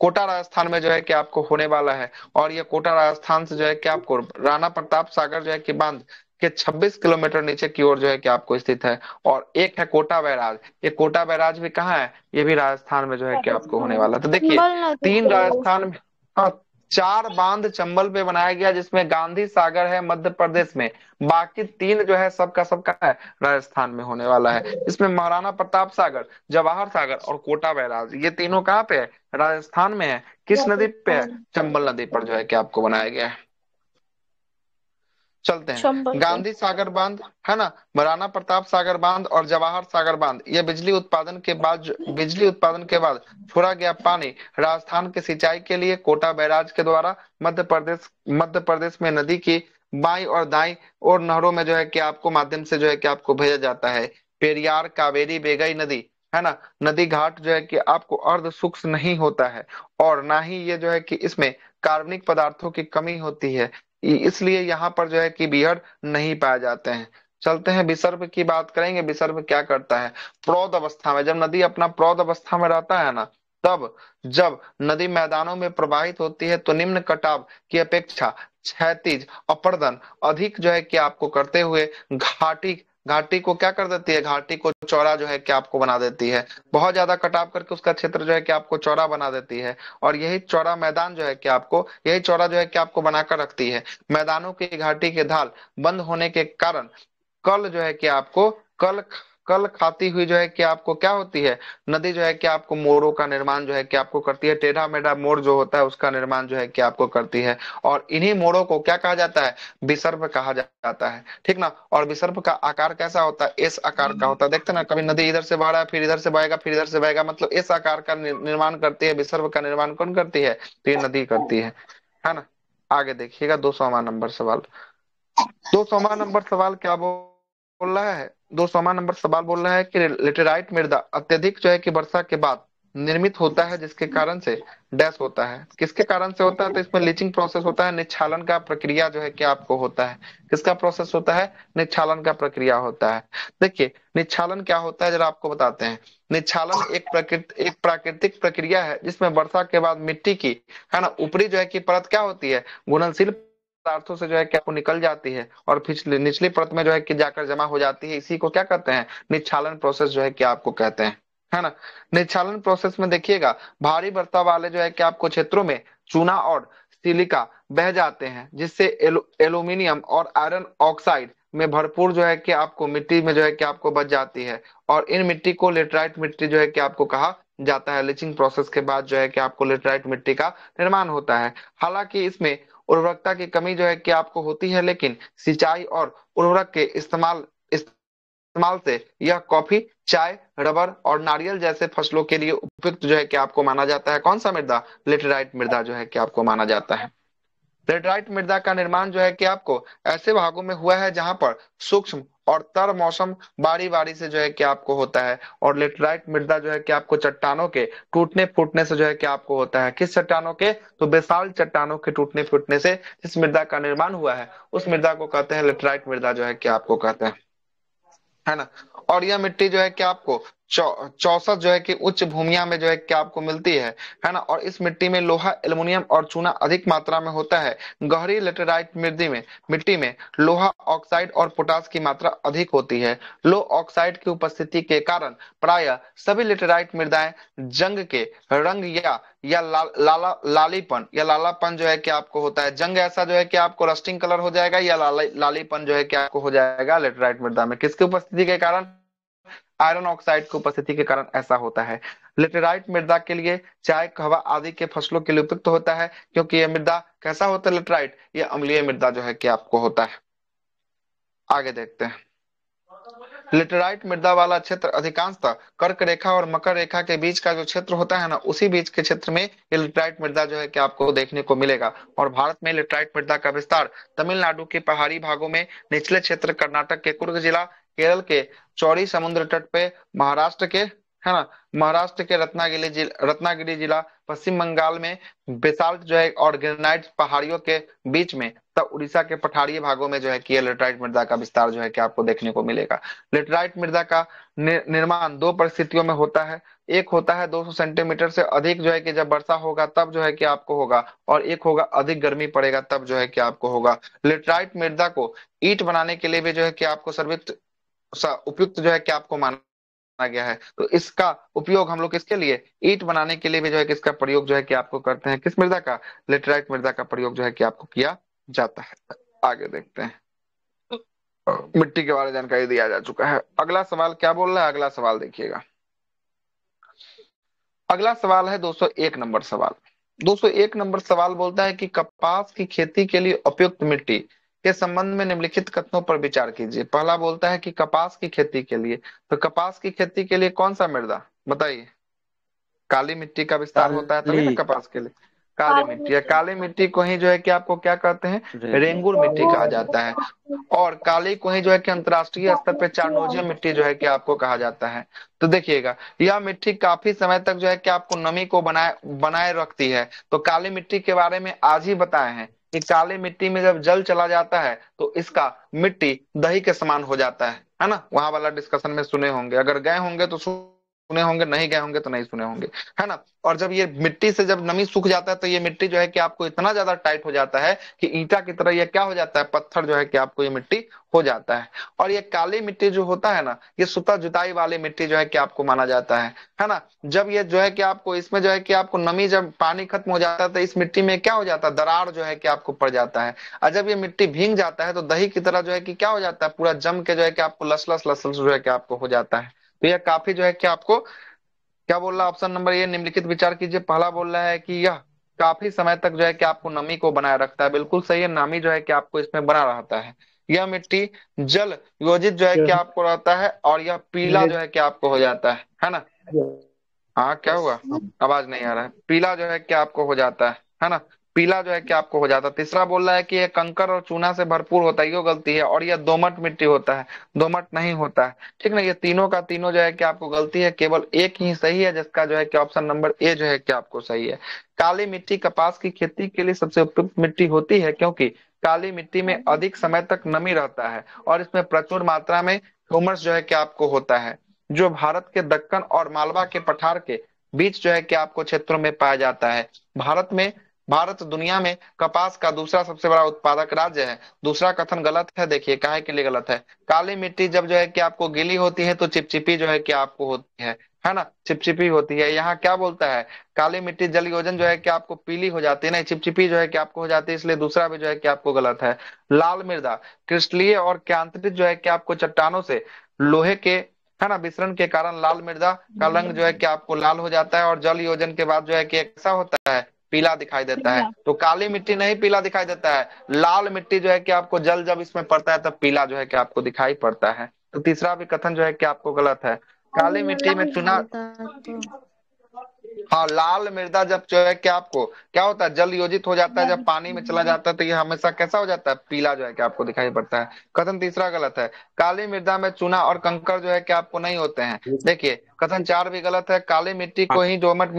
कोटा राजस्थान में जो है कि आपको होने वाला है। और ये कोटा राजस्थान से जो है कि आपको राणा प्रताप सागर जो है कि बांध के 26 किलोमीटर नीचे की ओर जो है कि आपको स्थित है। और एक है कोटा बैराज, ये कोटा बैराज भी कहाँ है, ये भी राजस्थान में जो है कि आपको होने वाला है। तो देखिए, चंबल नदी तीन को राजस्थान में, हाँ, 4 बांध चंबल पे बनाया गया, जिसमें गांधी सागर है मध्य प्रदेश में, बाकी 3 जो है सबका सबका है राजस्थान में होने वाला है। इसमें महाराणा प्रताप सागर, जवाहर सागर और कोटा बैराज, ये तीनों कहाँ पे है? राजस्थान में है। किस नदी पे है? चंबल नदी पर जो है कि आपको बनाया गया है। चलते हैं। चंबल पे। गांधी सागर बांध है ना, महाराणा प्रताप सागर बांध और जवाहर सागर बांध, ये बिजली उत्पादन के बाद छोड़ा गया पानी राजस्थान के सिंचाई के लिए कोटा बैराज के द्वारा मध्य प्रदेश में नदी की बाई और दाई और नहरों में जो है कि आपको माध्यम से जो है कि आपको भेजा जाता है। पेरियार, कावेरी, बेगई नदी है ना, नदी घाट जो है कि आपको अर्ध शुष्क नहीं होता है, और ना ही ये जो है कि इसमें कार्बनिक पदार्थों की कमी होती है, इसलिए यहाँ पर जो है कि बीहड़ नहीं पाए जाते हैं। चलते हैं विसर्ग की बात करेंगे। विसर्ग क्या करता है? प्रौढ़ अवस्था में, जब नदी अपना प्रौढ़ अवस्था में रहता है ना, तब जब नदी मैदानों में प्रवाहित होती है तो निम्न कटाव की अपेक्षा क्षैतिज अपर्दन अधिक जो है कि आपको करते हुए घाटी घाटी को क्या कर देती है? घाटी को चौड़ा जो है कि आपको बना देती है। बहुत ज्यादा कटाव करके उसका क्षेत्र जो है कि आपको चौड़ा बना देती है, और यही चौड़ा जो है कि आपको बनाकर रखती है। मैदानों की घाटी के ढाल बंद होने के कारण कल जो है कि आपको कल कल खाती हुई जो है कि आपको क्या होती है? नदी जो है कि आपको मोड़ों का निर्माण जो है कि आपको करती है। टेढ़ा मेढ़ा मोड़ जो होता है उसका निर्माण जो है कि आपको करती है, और इन्हीं मोड़ों को क्या कहा जाता है? विसर्ग कहा जाता है, ठीक ना। और विसर्ग का आकार कैसा होता है? एस आकार का होता है। देखते ना, कभी नदी इधर से बह रहा है, फिर इधर से बहेगा, फिर इधर से बहेगा, मतलब एस आकार का निर्माण करती है। विसर्ग का निर्माण कौन करती है? तो ये नदी करती है ना। आगे देखिएगा 200वां नंबर सवाल। 200वां नंबर सवाल क्या बोल रहा है? 200वां नंबर सवाल बोल रहा है कि लेटेराइट मृदा अत्यधिक जो है कि वर्षा के बाद निर्मित होता है, जिसके कारण से डैश होता है। किसके कारण से होता है? तो इसमें लीचिंग प्रोसेस होता है, निच्छालन का प्रक्रिया जो है कि आपको होता है। किसका प्रोसेस होता है? निच्छालन का प्रक्रिया होता है। देखिए, निच्छालन क्या होता है जरा आपको बताते हैं। निच्छालन एक प्राकृतिक प्रक्रिया है जिसमें वर्षा के बाद मिट्टी की, है ना, ऊपरी जो है कि परत क्या होती है? घुलनशील पदार्थों से जो है कि आपको निकल जाती है, और पिछली निचली परत में जो है कि जाकर जमा हो जाती है। इसी को क्या कहते हैं? निच्छालन प्रोसेस जो है कि आपको कहते हैं, है ना। निच्छालन प्रोसेस में देखिएगा, भारी वर्षा वाले जो है कि आपको क्षेत्रों में चूना और सिलिका बह जाते हैं, जिससे एल्यूमिनियम और आयरन ऑक्साइड में भरपूर जो है कि आपको मिट्टी में जो है कि आपको बच जाती है, और इन मिट्टी को लेटराइट मिट्टी जो है कि आपको कहा जाता है। लीचिंग प्रोसेस के बाद जो है कि आपको लेटराइट मिट्टी का निर्माण होता है। हालांकि इसमें उर्वरकता की कमी जो है कि आपको होती है, लेकिन सिंचाई और उर्वरक के इस्तेमाल से यह कॉफी, चाय, रबर और नारियल जैसे फसलों के लिए उपयुक्त जो है कि आपको माना जाता है। कौन सा मृदा? लेटेराइट मृदा जो है कि आपको माना जाता है। लेटराइट मृदा का निर्माण जो है कि आपको ऐसे भागों में हुआ है जहां पर सूक्ष्म और तर मौसम बारी बारी से जो है कि आपको होता है, और लेटराइट मृदा जो है कि आपको चट्टानों के टूटने फूटने से जो है कि आपको होता है। किस चट्टानों के? तो बेसाल्ट चट्टानों के टूटने फूटने से जिस मृदा का निर्माण हुआ है उस मृदा को कहते हैं लेटराइट मृदा जो है कि आपको कहते हैं, है ना। और यह मिट्टी जो है कि आपको चौसठ जो है कि उच्च भूमिया में जो है कि आपको मिलती है ना। और इस मिट्टी में लोहा, एल्युमिनियम और चूना अधिक मात्रा में होता है। गहरी लेटेराइट मिट्टी में लोहा ऑक्साइड और पोटास की मात्रा अधिक होती है। लो ऑक्साइड की उपस्थिति के कारण प्रायः सभी लेटेराइट मृदाएं जंग के रंग या लालापन जो है कि आपको होता है। जंग ऐसा जो है कि आपको रस्टिंग कलर हो जाएगा, या लालीपन जो है कि आपको हो जाएगा लेटेराइट मृदा में। किसकी उपस्थिति के कारण? आयरन ऑक्साइड की उपस्थिति के कारण ऐसा होता है। लेटेराइट मृदा के लिए चाय, कहवा आदि के फसलों के लिए उपयुक्त होता है, क्योंकि यह मृदा कैसा होता है? लेटेराइट, ये अम्लीय मृदा जो है कि आपको होता है। आगे देखते हैं। लेटेराइट मृदा वाला क्षेत्र अधिकांशतः कर्क रेखा और मकर रेखा के बीच का जो क्षेत्र होता है ना, उसी बीच के क्षेत्र में ये लेटेराइट मृदा जो है कि आपको देखने को मिलेगा। और भारत में लेटेराइट मृदा का विस्तार तमिलनाडु के पहाड़ी भागों में, निचले क्षेत्र कर्नाटक के कुर्ग जिला, केरल के चौड़ी समुद्र तट पे, महाराष्ट्र के, है ना, महाराष्ट्र के रत्नागिरी जिला, पश्चिम बंगाल में बेसाल्ट जो है और ग्रेनाइट पहाड़ियों के बीच में, तब उड़ीसा के पठारी भागों में जो है कि ये लेटेराइट मृदा का विस्तार जो है कि आपको देखने को मिलेगा। लेटेराइट मृदा का निर्माण दो परिस्थितियों में होता है। एक होता है 200 सेंटीमीटर से अधिक जो है कि जब वर्षा होगा तब जो है कि आपको होगा, और एक होगा अधिक गर्मी पड़ेगा तब जो है कि आपको होगा। लेटेराइट मृदा को ईंट बनाने के लिए भी जो है कि आपको सर्वोत्तम उपयुक्त जो है कि आपको माना गया है। तो इसका उपयोग हम लोग किसके लिए, ईंट बनाने के लिए भी जो है किसका प्रयोग जो है कि आपको करते हैं, किस मृदा का, लेटराइट मृदा का प्रयोग जो है कि आपको किया जाता है। आगे देखते हैं, मिट्टी के बारे में जानकारी दिया जा चुका है। अगला सवाल क्या बोल रहा है, अगला सवाल देखिएगा। अगला सवाल है 201 नंबर सवाल। 201 नंबर सवाल बोलता है कि कपास की खेती के लिए उपयुक्त मिट्टी के संबंध में निम्नलिखित कथनों पर विचार कीजिए। पहला बोलता है कि कपास की खेती के लिए, तो कपास की खेती के लिए कौन सा मृदा, बताइए। काली मिट्टी का विस्तार होता है तभी काली ना कपास के लिए। काली मिट्टी है, काली मिट्टी को ही जो है कि आपको क्या कहते हैं, रेंगुर मिट्टी कहा जाता है। और काली को ही जो है कि अंतर्राष्ट्रीय स्तर पे चारनोजियम मिट्टी जो है कि आपको कहा जाता है। तो देखिएगा, यह मिट्टी काफी समय तक जो है कि आपको नमी को बनाए बनाए रखती है। तो काली मिट्टी के बारे में आज ही बताए हैं कि काली मिट्टी में जब जल चला जाता है तो इसका मिट्टी दही के समान हो जाता है ना। वहां वाला डिस्कशन में सुने होंगे, अगर गए होंगे तो सुने होंगे, नहीं गए होंगे तो नहीं सुने होंगे, है ना। और जब ये मिट्टी से जब नमी सूख जाता है तो ये मिट्टी जो है कि आपको इतना ज्यादा टाइट हो जाता है कि ईंटा की तरह ये क्या हो जाता है, पत्थर जो है कि आपको ये मिट्टी हो जाता है। और ये काली मिट्टी जो होता है ना, ये सुता जुताई वाली मिट्टी जो है कि आपको माना जाता है ना। जब ये जो है कि आपको इसमें जो है कि आपको नमी, जब पानी खत्म हो जाता है तो इस मिट्टी में क्या हो जाता है, दरार जो है कि आपको पड़ जाता है। और जब ये मिट्टी भीग जाता है तो दही की तरह जो है कि क्या हो जाता है, पूरा जम के जो है कि आपको लसलस लसलस जो है कि आपको हो जाता है। तो यह काफी जो है कि आपको क्या बोल रहा है, ऑप्शन नंबर ए निम्नलिखित विचार कीजिए। पहला बोल रहा है कि यह काफी समय तक जो है कि आपको नमी को बनाए रखता है। बिल्कुल सही है, नमी जो है कि आपको इसमें बना रहता है। यह मिट्टी जल योजित जो है कि आपको रहता है, और यह पीला जो है कि आपको हो जाता है ना। हाँ क्या हुआ, आवाज नहीं आ रहा है, पीला जो है कि आपको हो जाता है ना। पीला जो है कि आपको हो जाता है। तीसरा बोल रहा है कि यह कंकर और चूना से भरपूर होता है, ये गलती है। और यह दोमट मिट्टी होता है, दोमट नहीं होता है, ठीक ना। ये तीनों का तीनों जो है कि आपको गलती है, केवल एक ही सही है, जिसका जो है कि ऑप्शन नंबर ए जो है कि आपको सही है। काली मिट्टी कपास की खेती के लिए सबसे उपयुक्त मिट्टी होती है, क्योंकि काली मिट्टी में अधिक समय तक नमी रहता है और इसमें प्रचुर मात्रा में ह्यूमस जो है कि आपको होता है, जो भारत के दक्कन और मालवा के पठार के बीच जो है कि आपको क्षेत्रों में पाया जाता है। भारत दुनिया में कपास का दूसरा सबसे बड़ा उत्पादक राज्य है। दूसरा कथन गलत है, देखिए काहे के लिए गलत है। काली मिट्टी जब जो है कि आपको गीली होती है तो चिपचिपी जो है कि आपको होती है ना, चिपचिपी होती है। यहाँ क्या बोलता है, काली मिट्टी जल योजन जो है कि आपको पीली हो जाती है, नहीं चिपचिपी जो है कि आपको हो जाती है, इसलिए दूसरा भी जो है कि आपको गलत है। लाल मृदा क्रिस्टलीय और क्यांतरित जो है कि आपको चट्टानों से लोहे के, है ना, विसरण के कारण लाल मृदा का रंग जो है कि आपको लाल हो जाता है, और जल योजन के बाद जो है कि ऐसा होता है, पीला दिखाई देता है। तो काली मिट्टी नहीं पीला दिखाई देता है, लाल मिट्टी जो है कि आपको जल जब इसमें पड़ता है तब पीला जो है कि आपको दिखाई पड़ता है। तो तीसरा भी कथन जो है कि आपको गलत है। काली मिट्टी में चुना, हाँ लाल मृदा जब जो है कि आपको क्या होता है, जल योजित हो जाता है, जब पानी में चला जाता है तो ये हमेशा कैसा हो जाता है, पीला जो है कि आपको दिखाई पड़ता है। कथन तीसरा गलत है, काली मृदा में चूना और कंकड़ जो है कि आपको नहीं होते हैं। देखिए कथन चार भी गलत है, काली मिट्टी को ही दोमट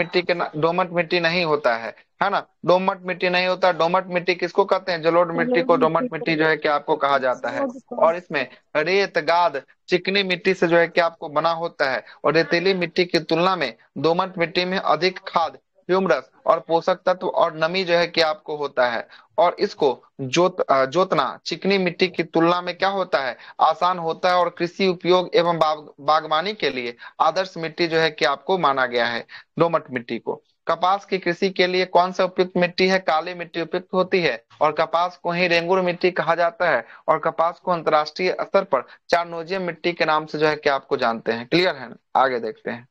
मिट्टी नहीं होता है ना। दोमट मिट्टी नहीं होता, दोमट मिट्टी किसको कहते हैं, जलोढ़ मिट्टी को दोमट मिट्टी जो है कि आपको कहा जाता है। और इसमें रेत गाद चिकनी मिट्टी से जो है कि आपको बना होता है, और रेतीली मिट्टी की तुलना में दोमट मिट्टी में अधिक खाद, ह्यूमरस और पोषक तत्व और नमी जो है कि आपको होता है। और इसको जोतना चिकनी मिट्टी की तुलना में क्या होता है, आसान होता है, और कृषि उपयोग एवं बागवानी के लिए आदर्श मिट्टी जो है कि आपको माना गया है, दोमट मिट्टी को। कपास की कृषि के लिए कौन सा उपयुक्त मिट्टी है, काली मिट्टी उपयुक्त होती है, और कपास को ही रेंगुर मिट्टी कहा जाता है, और कपास को अंतर्राष्ट्रीय स्तर पर चारनोजियम मिट्टी के नाम से जो है कि आपको जानते हैं। क्लियर है ना, आगे देखते हैं।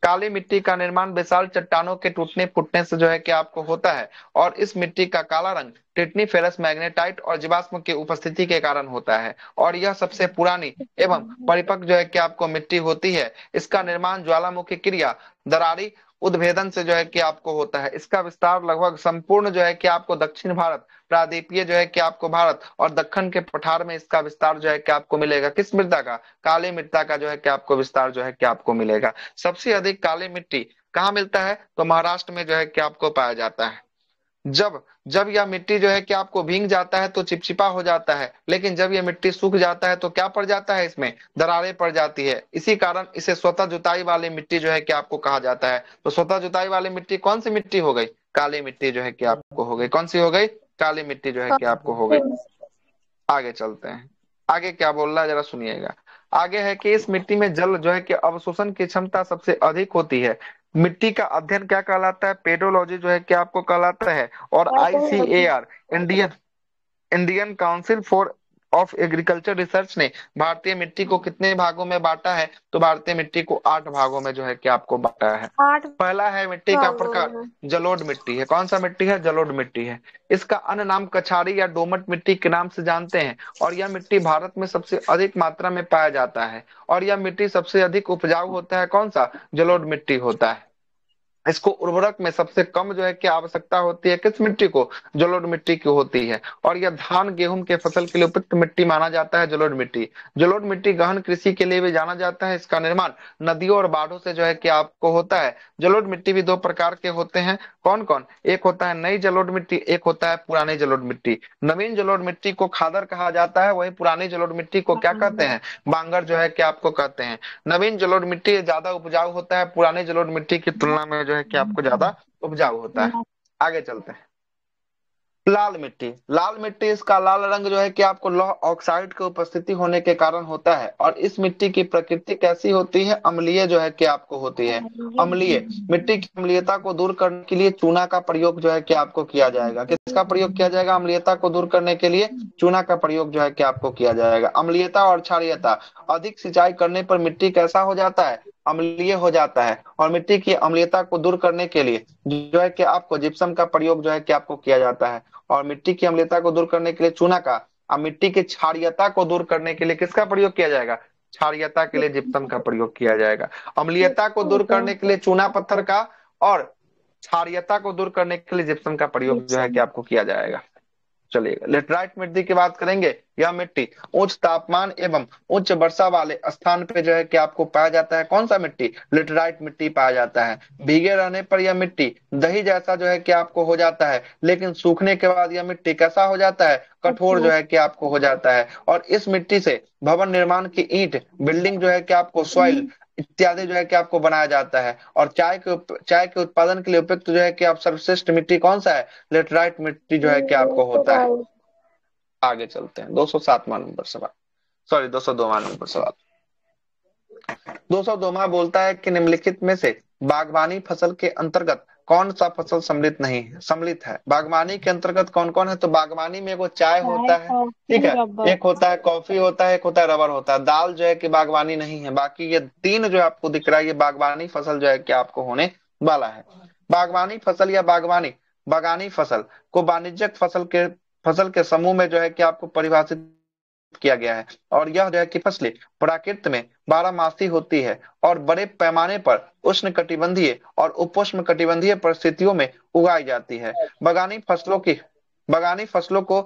काली मिट्टी का निर्माण विशाल चट्टानों के टूटने फूटने से जो है कि आपको होता है, और इस मिट्टी का काला रंग टिटनी फेरस मैग्नेटाइट और जीवाश्म की उपस्थिति के कारण होता है, और यह सबसे पुरानी एवं परिपक्व जो है कि आपको मिट्टी होती है। इसका निर्माण ज्वालामुखी क्रिया, दरारी उद्भेदन से जो है कि आपको होता है। इसका विस्तार लगभग संपूर्ण जो है कि आपको दक्षिण भारत, प्रायद्वीपीय जो है कि आपको भारत और दक्षिण के पठार में इसका विस्तार जो है कि आपको मिलेगा। किस मृदा का, काली मृदा का जो है कि आपको विस्तार जो है कि आपको मिलेगा। सबसे अधिक काली मिट्टी कहाँ मिलता है, तो महाराष्ट्र में जो है कि आपको पाया जाता है। जब जब यह मिट्टी जो है कि आपको भीग जाता है तो चिपचिपा हो जाता है, लेकिन जब यह मिट्टी सूख जाता है तो क्या पड़ जाता है, इसमें दरारें पड़ जाती है। इसी कारण इसे स्वतः जुताई वाली मिट्टी जो है कि आपको कहा जाता है। तो स्वतः जुताई वाली मिट्टी कौन सी मिट्टी हो गई, काली मिट्टी जो है कि आपको हो गई। कौन सी हो गई, काली मिट्टी जो है कि आपको हो गई। आगे चलते हैं, आगे क्या बोल रहा है जरा सुनिएगा। आगे है कि इस मिट्टी में जल जो है कि अवशोषण की क्षमता सबसे अधिक होती है। मिट्टी का अध्ययन क्या कहलाता है? पेडोलॉजी जो है कि आपको कहलाता है। और ICAR, Indian Indian council for of agriculture research ने भारतीय मिट्टी को कितने भागों में बांटा है? तो भारतीय मिट्टी को 8 भागों में जो है कि आपको बांटा है। 8 पहला है मिट्टी का भागों प्रकार, में। जलोढ़ मिट्टी है। कौन सा मिट्टी है? जलोढ़ मिट्टी है। इसका अन्य नाम कछारी या दोमट मिट्टी के नाम से जानते हैं। और यह मिट्टी भारत में सबसे अधिक मात्रा में पाया जाता है। और यह मिट्टी सबसे अधिक उपजाऊ होता है कौन सा? जलोढ़ मिट्टी होता है। इसको उर्वरक में सबसे कम जो है कि आवश्यकता होती है किस मिट्टी को? जलोढ़ मिट्टी की होती है। और यह धान गेहूं के फसल के लिए उपयुक्त मिट्टी माना जाता है जलोढ़ मिट्टी। जलोढ़ मिट्टी गहन कृषि के लिए भी जाना जाता है। इसका निर्माण नदियों और बाढ़ों से जो है कि आपको होता है। जलोढ़ मिट्टी भी दो प्रकार के होते हैं। कौन कौन? एक होता है नई जलोढ़ मिट्टी, एक होता है पुरानी जलोढ़ मिट्टी। नवीन जलोढ़ मिट्टी को खादर कहा जाता है, वही पुरानी जलोढ़ मिट्टी को क्या कहते हैं? बांगर जो है कि आपको कहते हैं। नवीन जलोढ़ मिट्टी ज्यादा उपजाऊ होता है, पुरानी जलोढ़ मिट्टी की तुलना में जो है कि आपको ज्यादा उपजाऊ होता है। आगे चलते हैं। लाल मिट्टी, लाल मिट्टी इसका लाल रंग जो है कि आपको लौह ऑक्साइड की उपस्थिति होने के कारण होता है। और इस मिट्टी की प्रकृति कैसी होती है? अम्लीय जो है कि आपको होती है। अम्लीय मिट्टी की अम्लीयता को दूर करने के लिए चूना का प्रयोग जो है कि आपको किया जाएगा। किसका प्रयोग किया जाएगा? अम्लीयता को दूर करने के लिए चूना का प्रयोग जो है कि आपको किया जाएगा। अम्लीयता और क्षारीयता, अधिक सिंचाई करने पर मिट्टी कैसा हो जाता है? अम्लीय हो जाता है। और मिट्टी की अम्लीयता को दूर करने के लिए जो है कि आपको जिप्सम का प्रयोग जो है कि आपको किया जाता है। और मिट्टी की अम्लीयता को दूर करने के लिए चूना का, और मिट्टी की क्षारीयता को दूर करने के लिए किसका प्रयोग किया जाएगा? क्षारीयता के लिए जिप्सम का प्रयोग किया जाएगा। अम्लीयता को दूर करने के लिए चूना पत्थर का, और क्षारीयता को दूर करने के लिए जिप्सम का प्रयोग जो है कि आपको किया जाएगा। चलिएगा, लेटराइट मिट्टी की बात करेंगे। यह मिट्टी उच्च तापमान एवं उच्च वर्षा वाले स्थान पे जो है कि आपको पाया जाता है। कौन सा मिट्टी? लेटराइट मिट्टी पाया जाता है। भीगे रहने पर यह मिट्टी दही जैसा जो है कि आपको हो जाता है, लेकिन सूखने के बाद यह मिट्टी कैसा हो जाता है? कठोर जो है कि आपको हो जाता है। और इस मिट्टी से भवन निर्माण की ईंट, बिल्डिंग जो है कि आपको सॉइल इत्यादि जो है कि आपको बनाया जाता है। और चाय के उत्पादन के लिए उपयुक्त जो है कि आप सर्वश्रेष्ठ मिट्टी कौन सा है? लेटराइट मिट्टी जो है कि आपको होता है। आगे चलते हैं 207वां नंबर सवाल, सॉरी 202वां नंबर सवाल। 202वां बोलता है कि निम्नलिखित में से बागवानी फसल के अंतर्गत कौन सा फसल सम्मिलित है? बागवानी के अंतर्गत कौन कौन है? तो बागवानी में वो चाय होता है, ठीक है, एक होता है कॉफी होता है, एक होता है रबर होता है। दाल जो है कि बागवानी नहीं है। बाकी ये तीन जो आपको दिख रहा है ये बागवानी फसल जो है कि आपको होने वाला है। बागवानी फसल या बागानी फसल को वाणिज्यिक फसल के समूह में जो है कि आपको परिभाषित किया गया है। और यह जो है कि फसलें प्रकृति में 12 मासी होती है और बड़े पैमाने पर उष्णकटिबंधीय और उपोष्ण कटिबंधीय परिस्थितियों में उगाई जाती है। बगानी फसलों को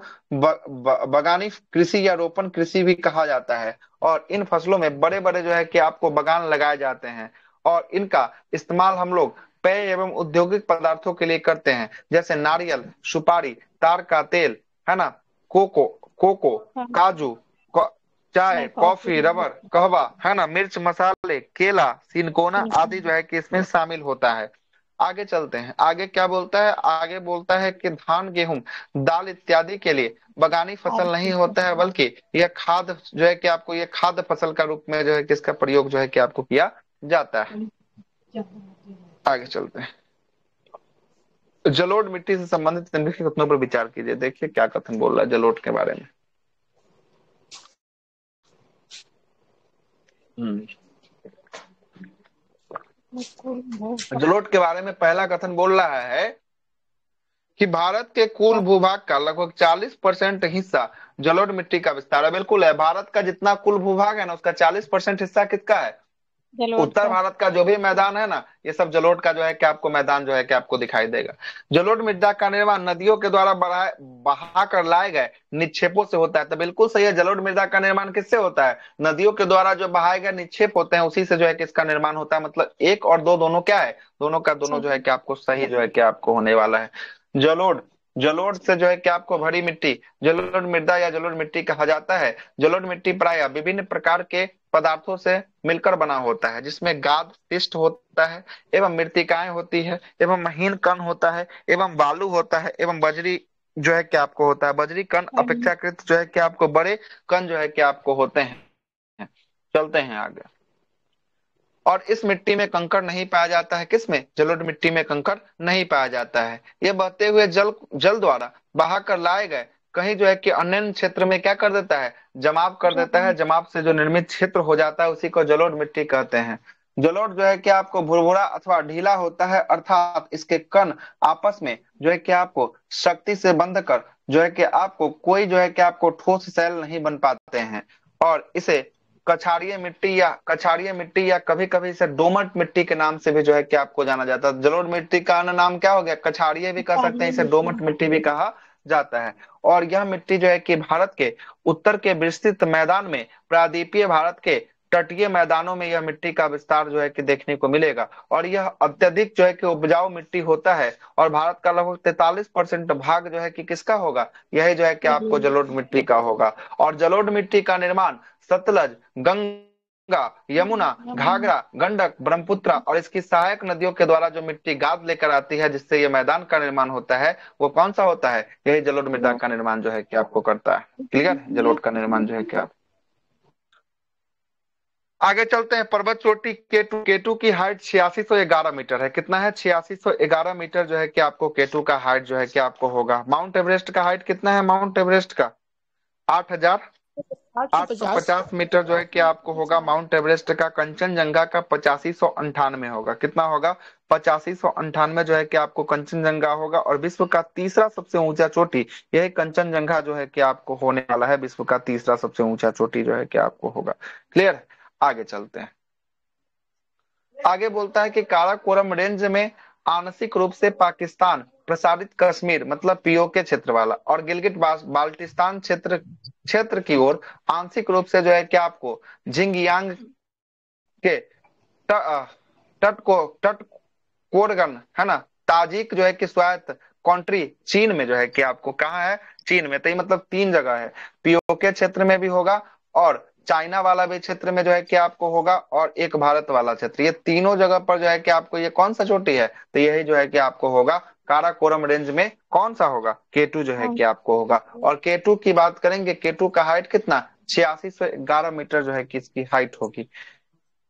बगानी कृषि या रोपण कृषि भी कहा जाता है। और इन फसलों में बड़े बड़े जो है कि आपको बगान लगाए जाते हैं। और इनका इस्तेमाल हम लोग पेय एवं औद्योगिक पदार्थों के लिए करते हैं, जैसे नारियल, सुपारी, तार का तेल, है ना, कोको कोको काजू, चाय, कॉफी, रबर, कहवा, है ना, मिर्च मसाले, केला, सिनकोना आदि जो है कि इसमें शामिल होता है। आगे चलते हैं। आगे क्या बोलता है? आगे बोलता है कि धान गेहूं दाल इत्यादि के लिए बगानी फसल नहीं होता है, बल्कि यह खाद जो है कि आपको ये खाद्य फसल का रूप में जो है कि इसका प्रयोग जो है कि आपको किया जाता है। आगे चलते हैं। जलोढ़ मिट्टी से संबंधित निम्नलिखित कथनों पर विचार कीजिए। देखिए क्या कथन बोल रहा है जलोढ़ के बारे में। जलोढ़ के बारे में पहला कथन बोल रहा है कि भारत के कुल भूभाग का लगभग 40% हिस्सा जलोढ़ मिट्टी का विस्तार है। बिल्कुल है, भारत का जितना कुल भूभाग है ना उसका 40% हिस्सा किसका है? उत्तर भारत का जो भी मैदान है ना ये सब जलोढ़ का जो है कि आपको मैदान जो है कि आपको दिखाई देगा। जलोढ़ मृदा का निर्माण नदियों के द्वारा बहा कर लाए गए निक्षेपों से होता है। तो बिल्कुल सही है, जलोढ़ मृदा का निर्माण किससे होता है? नदियों के द्वारा जो बहाए गए निक्षेप होते हैं उसी से जो है कि इसका निर्माण होता है। मतलब एक और दो दोनों क्या है? दोनों का दोनों जो है कि आपको सही जो है कि आपको होने वाला है। जलोढ़ जलोढ़ से जो है कि आपको भरी मिट्टी जलोढ़ मृदा या जलोढ़ मिट्टी कहा जाता है। जलोढ़ मिट्टी प्रायः विभिन्न प्रकार के पदार्थों से मिलकर बना होता है, जिसमें गाद पिष्ट होता है एवं मृत्तिकाएं होती है एवं महीन कण होता है एवं बालू होता है एवं बजरी जो है कि आपको होता है। बजरी कण अपेक्षाकृत जो है कि आपको बड़े कण जो है कि आपको होते हैं। चलते हैं आगे। और इस मिट्टी में कंकड़ नहीं पाया जाता है, किसमें? जलोढ़ मिट्टी में कंकड़ नहीं पाया जाता है। ये बहते हुए जल जल द्वारा बहा कर लाए गए कहीं जो है कि अन्य क्षेत्र में क्या कर देता है? जमाव कर देता है। जमाव से जो निर्मित क्षेत्र हो जाता है उसी को जलोढ़ मिट्टी कहते हैं। जलोढ़ जो है कि आपको भुरभुरा अथवा ढीला होता है, अर्थात इसके कण आपस में जो है कि आपको शक्ति से बंध कर जो है कि आपको कोई जो है कि आपको ठोस सैल नहीं बन पाते हैं। और इसे कछाड़िया मिट्टी या कभी कभी इसे दोमट मिट्टी के नाम से भी जो है कि आपको जाना जाता है। जलोढ़ मिट्टी का अन्य नाम क्या हो गया? कछाड़िया भी कह सकते हैं, इसे दोमट मिट्टी भी कहा जाता है। और यह मिट्टी जो है कि भारत के उत्तर के विस्तृत मैदान में, प्रायद्वीपीय भारत के तटीय मैदानों में यह मिट्टी का विस्तार जो है कि देखने को मिलेगा। और यह अत्यधिक जो है कि उपजाऊ मिट्टी होता है। और भारत का लगभग 43% भाग जो है कि किसका होगा? यही जो है कि आपको जलोढ़ मिट्टी का होगा। और जलोढ़ मिट्टी का निर्माण सतलज, गंगा, यमुना, घाघरा, गंडक, ब्रह्मपुत्र और इसकी सहायक नदियों के द्वारा जो मिट्टी गाद लेकर आती है, जिससे ये मैदान का निर्माण होता है, वो कौन सा होता है? यही जलोढ़ मृदा का निर्माण जो है कि आपको करता है। क्लियर? जलोढ़ का निर्माण जो है क्या। आगे चलते हैं। पर्वत चोटी केटू। केटू की हाइट 8611 मीटर है। कितना है? 8611 मीटर जो है कि आपको केटू का हाइट जो है कि आपको होगा। माउंट एवरेस्ट का हाइट कितना है? माउंट एवरेस्ट का 8,850 मीटर जो है कि आपको होगा माउंट एवरेस्ट का। कंचनजंगा का 8598 होगा। कितना होगा? 8598 जो है कि आपको कंचनजंगा होगा। और विश्व का तीसरा सबसे ऊंचा चोटी यही कंचनजंगा जो है कि आपको होने वाला है। विश्व का तीसरा सबसे ऊंचा चोटी जो है कि आपको होगा। क्लियर है? आगे चलते हैं। आगे बोलता है कि काराकोरम रेंज में आंशिक रूप से पाकिस्तान प्रसारित कश्मीर मतलब पीओके क्षेत्र वाला और गिलगिट बाल्टिस्तान क्षेत्र क्षेत्र की ओर आंशिक रूप से जो है कि आपको झिंगयांग के तट कोरगन है ना, ताजिक जो है कि स्वायत्त कंट्री चीन में जो है कि आपको कहाँ है? चीन में। तो ये मतलब 3 जगह है। पीओके क्षेत्र में भी होगा और चाइना वाला भी क्षेत्र में जो है कि आपको होगा और एक भारत वाला क्षेत्र। ये तीनों जगह पर जो है कि आपको ये कौन सा चोटी है? तो यही जो है कि आपको होगा काराकोरम रेंज में कौन सा होगा? केटू जो है कि आपको होगा। और केटू की बात करेंगे, केटू का हाइट कितना? 8611 मीटर जो है कि इसकी हाइट होगी।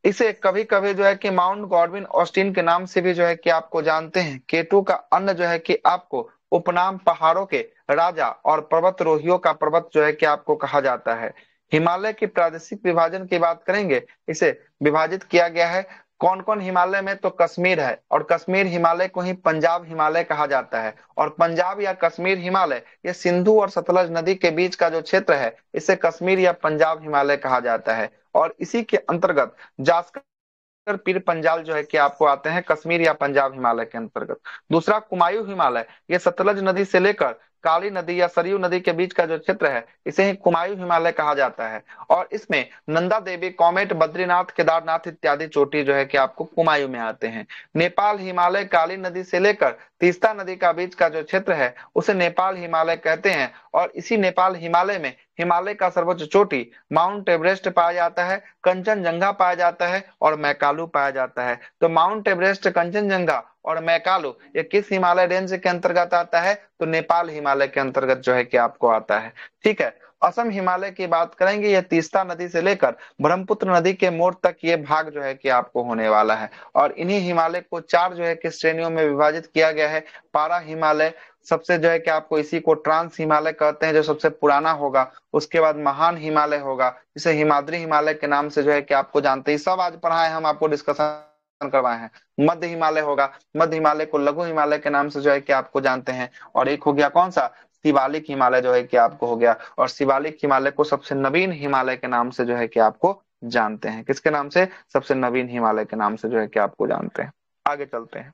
इसे कभी कभी जो है कि माउंट गॉडविन ऑस्टिन के नाम से भी जो है कि आपको जानते हैं। केटू का अन्य जो है कि आपको उपनाम पहाड़ों के राजा और पर्वतरोहियों का पर्वत जो है कि आपको कहा जाता है। हिमालय की प्रादेशिक विभाजन की बात करेंगे, इसे विभाजित किया गया है कौन कौन हिमालय में? तो कश्मीर है और कश्मीर हिमालय को ही पंजाब हिमालय कहा जाता है। और पंजाब या कश्मीर हिमालय ये सिंधु और सतलज नदी के बीच का जो क्षेत्र है, इसे कश्मीर या पंजाब हिमालय कहा जाता है। और इसी के अंतर्गत जास्कर पीर पंजाल जो है कि आपको आते हैं कश्मीर या पंजाब हिमालय के अंतर्गत। दूसरा कुमायूं हिमालय, ये सतलज नदी से लेकर काली नदी या सरयू नदी के बीच का जो क्षेत्र है, इसे ही कुमायूं हिमालय कहा जाता है। और इसमें नंदा देवी, कॉमेट, बद्रीनाथ, केदारनाथ इत्यादि चोटी जो है कि आपको कुमायूं में आते हैं। नेपाल हिमालय काली नदी से लेकर तीस्ता नदी का बीच का जो क्षेत्र है, उसे नेपाल हिमालय कहते हैं। और इसी नेपाल हिमालय में हिमालय का सर्वोच्च चोटी माउंट एवरेस्ट पाया जाता है, कंचनजंगा पाया जाता है और मैकालू पाया जाता है। तो माउंट एवरेस्ट, कंचनजंगा और मैकालू ये किस हिमालय रेंज के अंतर्गत आता है? तो नेपाल हिमालय के अंतर्गत जो है कि आपको आता है। ठीक है। असम हिमालय की बात करेंगे, ये तीस्ता नदी से लेकर ब्रह्मपुत्र नदी के मोड़ तक ये भाग जो है कि आपको होने वाला है। और इन्हीं हिमालय को 4 जो है कि श्रेणियों में विभाजित किया गया है। पारा हिमालय सबसे जो है कि आपको इसी को ट्रांस हिमालय कहते हैं, जो सबसे पुराना होगा। उसके बाद महान हिमालय होगा, जिसे हिमाद्री हिमालय के नाम से जो है कि आपको जानते हैं। सब आज पढ़ाए हम आपको, डिस्कशन करवाए हैं। मध्य हिमालय होगा, मध्य हिमालय को लघु हिमालय के नाम से जो है कि आपको जानते हैं। और एक हो गया कौन सा? शिवालिक हिमालय जो है कि आपको हो गया। और शिवालिक हिमालय को सबसे नवीन हिमालय के नाम से जो है कि आपको जानते हैं। किसके नाम से? सबसे नवीन हिमालय के नाम से जो है कि आपको जानते हैं। आगे चलते हैं।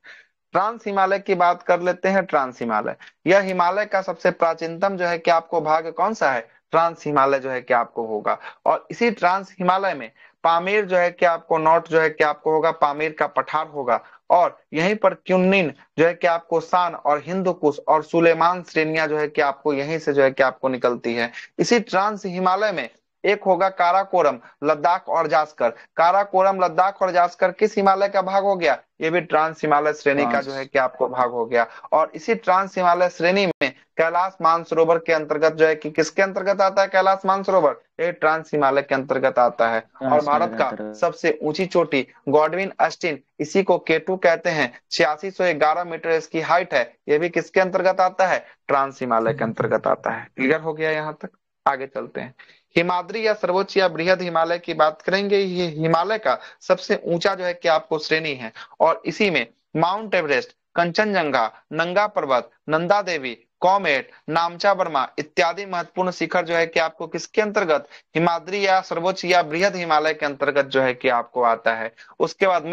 ट्रांस हिमालय की बात कर लेते हैं। ट्रांस हिमालय, यह हिमालय का सबसे प्राचीनतम जो है कि आपको भाग कौन सा है? ट्रांस हिमालय जो है कि आपको होगा। और इसी ट्रांस हिमालय में पामीर जो है कि आपको नॉर्थ जो है कि आपको होगा, पामीर का पठार होगा। और यहीं पर क्युनिन जो है कि आपको शान और हिंदुकुश और सुलेमान श्रेणियां जो है कि आपको यहीं से जो है कि आपको निकलती है। इसी ट्रांस हिमालय में एक होगा काराकोरम, लद्दाख और जास्कर। काराकोरम, लद्दाख और जास्कर किस हिमालय का भाग हो गया? ये भी ट्रांस हिमालय श्रेणी का जो है कि आपको भाग हो गया। और इसी ट्रांस हिमालय श्रेणी में कैलाश मानसरोवर के अंतर्गत जो है कि किसके अंतर्गत आता है कैलाश मानसरोवर? ये ट्रांस हिमालय के अंतर्गत आता है। और भारत का सबसे ऊंची चोटी गॉडविन अस्टीन, इसी को केटू कहते हैं, 8611 मीटर इसकी हाइट है। ये भी किसके अंतर्गत आता है? ट्रांस हिमालय के अंतर्गत आता है। क्लियर हो गया यहाँ तक? आगे चलते हैं। हिमाद्री या सर्वोच्च या बृहद हिमालय की बात करेंगे। ये हिमालय का सबसे ऊंचा जो है कि आपको श्रेणी है, और इसी में माउंट एवरेस्ट, कंचनजंगा, नंगा पर्वत, नंदा देवी, कॉमेट, नामचा बर्मा इत्यादि महत्वपूर्ण शिखर जो है कि आपको किसके अंतर्गत? हिमाद्री या सर्वोच्च या बृहद हिमालय के अंतर्गत जो है कि आपको आता है। उसके बाद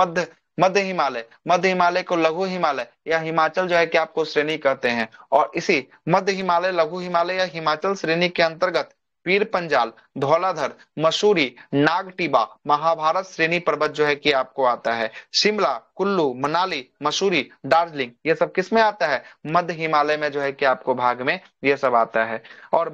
मध्य हिमालय को लघु हिमालय या हिमाचल जो है कि आपको श्रेणी कहते हैं, और इसी मध्य हिमालय, लघु हिमालय या हिमाचल श्रेणी के अंतर्गत पीर पंजाल, धौलाधर, मसूरी, नागटीबा, महाभारत श्रेणी पर्वत जो है कि आपको आता है। शिमला, कुल्लू, मनाली, मसूरी, दार्जिलिंग, ये सब किस में आता है? मध्य हिमालय में जो है कि आपको भाग में ये सब आता है। और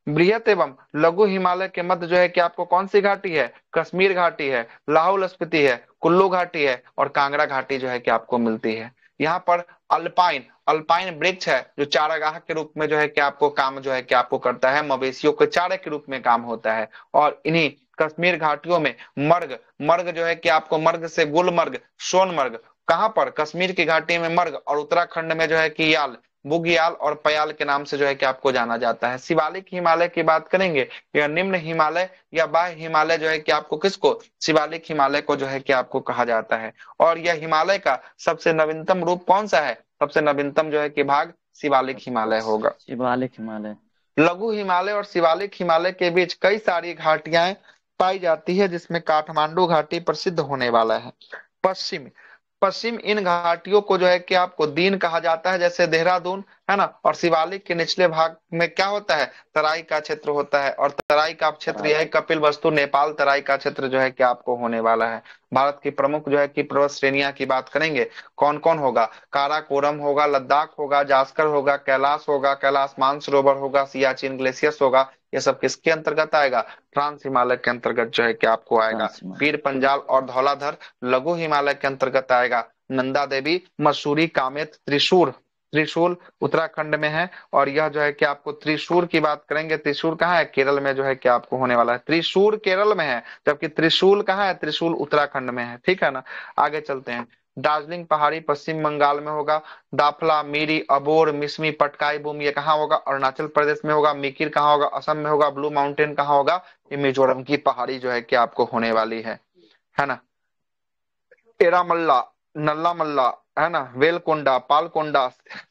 बृहत एवं लघु हिमालय के मध्य जो है कि आपको कौन सी घाटी है? कश्मीर घाटी है, लाहौल स्पीति है, कुल्लू घाटी है, और कांगड़ा घाटी जो है कि आपको मिलती है। यहाँ पर अल्पाइन अल्पाइन वृक्ष है जो चारागाह के रूप में जो है कि आपको काम जो है कि आपको करता है, मवेशियों के चारे के रूप में काम होता है। और इन्हीं कश्मीर घाटियों में मर्ग मर्ग जो है कि आपको मर्ग से गुलमर्ग, सोनमर्ग, कहां पर? कश्मीर की घाटी में मर्ग, और उत्तराखंड में जो है कि याल, बुग्याल और पयाल के नाम से जो है कि आपको जाना जाता है। शिवालिक हिमालय की बात करेंगे, यह निम्न हिमालय या बाह्य हिमालय जो है कि आपको किसको? शिवालिक हिमालय को जो है कि आपको कहा जाता है। और यह हिमालय का सबसे नवीनतम रूप कौन सा है? सबसे नवीनतम जो है कि भाग शिवालिक हिमालय होगा। शिवालिक हिमालय। लघु हिमालय और शिवालिक हिमालय के बीच कई सारी घाटियां पाई जाती है, जिसमें काठमांडू घाटी प्रसिद्ध होने वाला है। पश्चिम पश्चिम इन घाटियों को जो है कि आपको दीन कहा जाता है, जैसे देहरादून है ना। और शिवालिक के निचले भाग में क्या होता है? तराई का क्षेत्र होता है, और तराई का क्षेत्र यह कपिल वस्तु नेपाल तराई का क्षेत्र जो है कि आपको होने वाला है। भारत की प्रमुख जो है कि पर्वत श्रेणियां की बात करेंगे, कौन कौन होगा? काराकोरम होगा, लद्दाख होगा, जास्कर होगा, कैलाश होगा, कैलाश मानसरोवर होगा, सियाचिन ग्लेशियर्स होगा। ये सब किसके अंतर्गत आएगा? ट्रांस हिमालय के अंतर्गत जो है कि आपको आएगा। पीर पंजाल और धौलाधर लघु हिमालय के अंतर्गत आएगा। नंदा देवी, मसूरी, कामेत, त्रिशूल उत्तराखंड में है। और यह जो है कि आपको त्रिशूर की बात करेंगे, त्रिशूर कहाँ है? केरल में जो है कि आपको होने वाला है। त्रिशूर केरल में है, जबकि त्रिशूल कहाँ है? त्रिशूल उत्तराखंड में है। ठीक है ना? आगे चलते हैं। दार्जिलिंग पहाड़ी पश्चिम बंगाल में होगा। दाफला, मिरी, अबोर, मिसमी, पटकाई बूम ये कहाँ होगा? अरुणाचल प्रदेश में होगा। मिकिर कहाँ होगा? असम में होगा। ब्लू माउंटेन कहाँ होगा? ये मिजोरम की पहाड़ी जो है कि आपको होने वाली है ना। एरामल्ला, नल्ला मल्ला है ना, वेलकोंडा, पालकोंडा,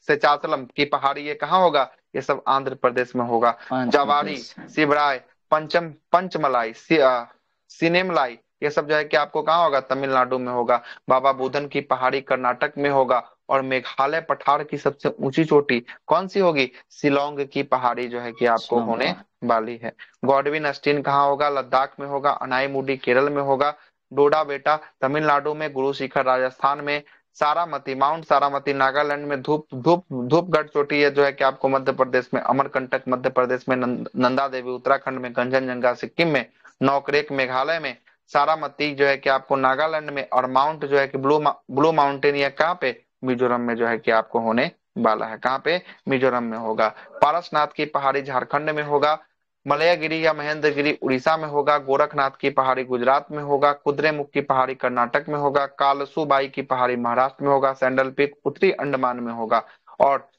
सेचाचलम की पहाड़ी ये कहाँ होगा? ये सब आंध्र प्रदेश में होगा। जवारी, शिवराय, पंचमलाई, सिनेमलाई ये सब जो है कि आपको कहाँ होगा? तमिलनाडु में होगा। बाबा बुधन की पहाड़ी कर्नाटक में होगा। और मेघालय पठार की सबसे ऊंची चोटी कौन सी होगी? शिलोंग की पहाड़ी जो है कि आपको होने वाली है। गॉडविन अस्टीन कहाँ होगा? लद्दाख में होगा। अनाईमुडी केरल में होगा। डोडा बेटा तमिलनाडु में। गुरु शिखर राजस्थान में। सारामती, माउंट सारामती नागालैंड में। धूपगढ़ चोटी है जो है कि आपको मध्य प्रदेश में। अमरकंटक मध्य प्रदेश में। नंदा देवी उत्तराखंड में। कंचनजंगा सिक्किम में। नौकरेक मेघालय में। सारामती जो है कि आपको नागालैंड में। और माउंट जो है कि ब्लू माउंटेन ये कहाँ पे? मिजोरम में जो है कि आपको होने वाला है। कहाँ पे? मिजोरम में होगा। पारसनाथ की पहाड़ी झारखंड में होगा। मलयागिरी या महेंद्रगिरी उड़ीसा में होगा। गोरखनाथ की पहाड़ी गुजरात में होगा। कुद्रेमुख की पहाड़ी कर्नाटक में होगा। कालसूबाई की पहाड़ी महाराष्ट्र में होगा। सैंडल पीक उत्तरी अंडमान में होगा। और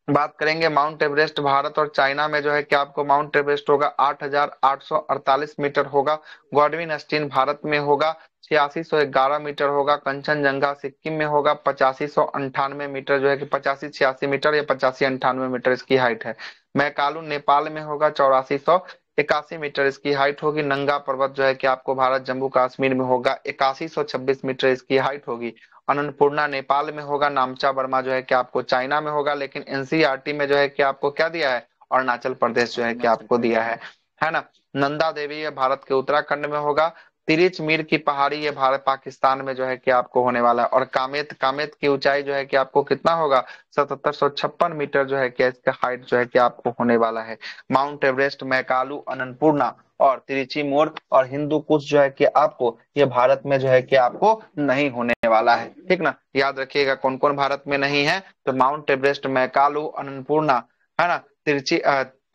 बात करेंगे माउंट एवरेस्ट, भारत और चाइना में जो है कि आपको माउंट एवरेस्ट होगा 8,848 मीटर होगा। गॉडविन अस्टीन भारत में होगा 8611 मीटर होगा। कंचनजंगा सिक्किम में होगा 8598 मीटर जो है कि 85-86 मीटर या 85-98 मीटर इसकी हाइट है। मैकालू नेपाल में होगा 8481 मीटर इसकी हाइट होगी। नंगा पर्वत जो है कि आपको भारत जम्मू कश्मीर में होगा 8126 मीटर इसकी हाइट होगी। अन्नपूर्णा नेपाल में होगा। नामचा बर्मा जो है कि आपको चाइना में होगा। लेकिन एनसीईआरटी में जो है कि आपको क्या दिया है? अरुणाचल प्रदेश जो है कि आपको दिया है ना। नंदा देवी भारत के उत्तराखंड में होगा। तिरिच मीर की पहाड़ी ये भारत पाकिस्तान में जो है कि आपको होने वाला है। और कामेत कामेत की ऊंचाई जो है कि आपको कितना होगा, 7756 मीटर जो है कि इसका हाइट जो है कि आपको होने वाला है। माउंट एवरेस्ट, मैकालू, अन्नपूर्णा और तिरुचि मोर और हिंदू कुश जो है कि आपको ये भारत में जो है कि आपको नहीं होने वाला है। ठीक ना, याद रखिएगा कौन कौन भारत में नहीं है, तो माउंट एवरेस्ट, मैकालू, अन्नपूर्णा, है ना,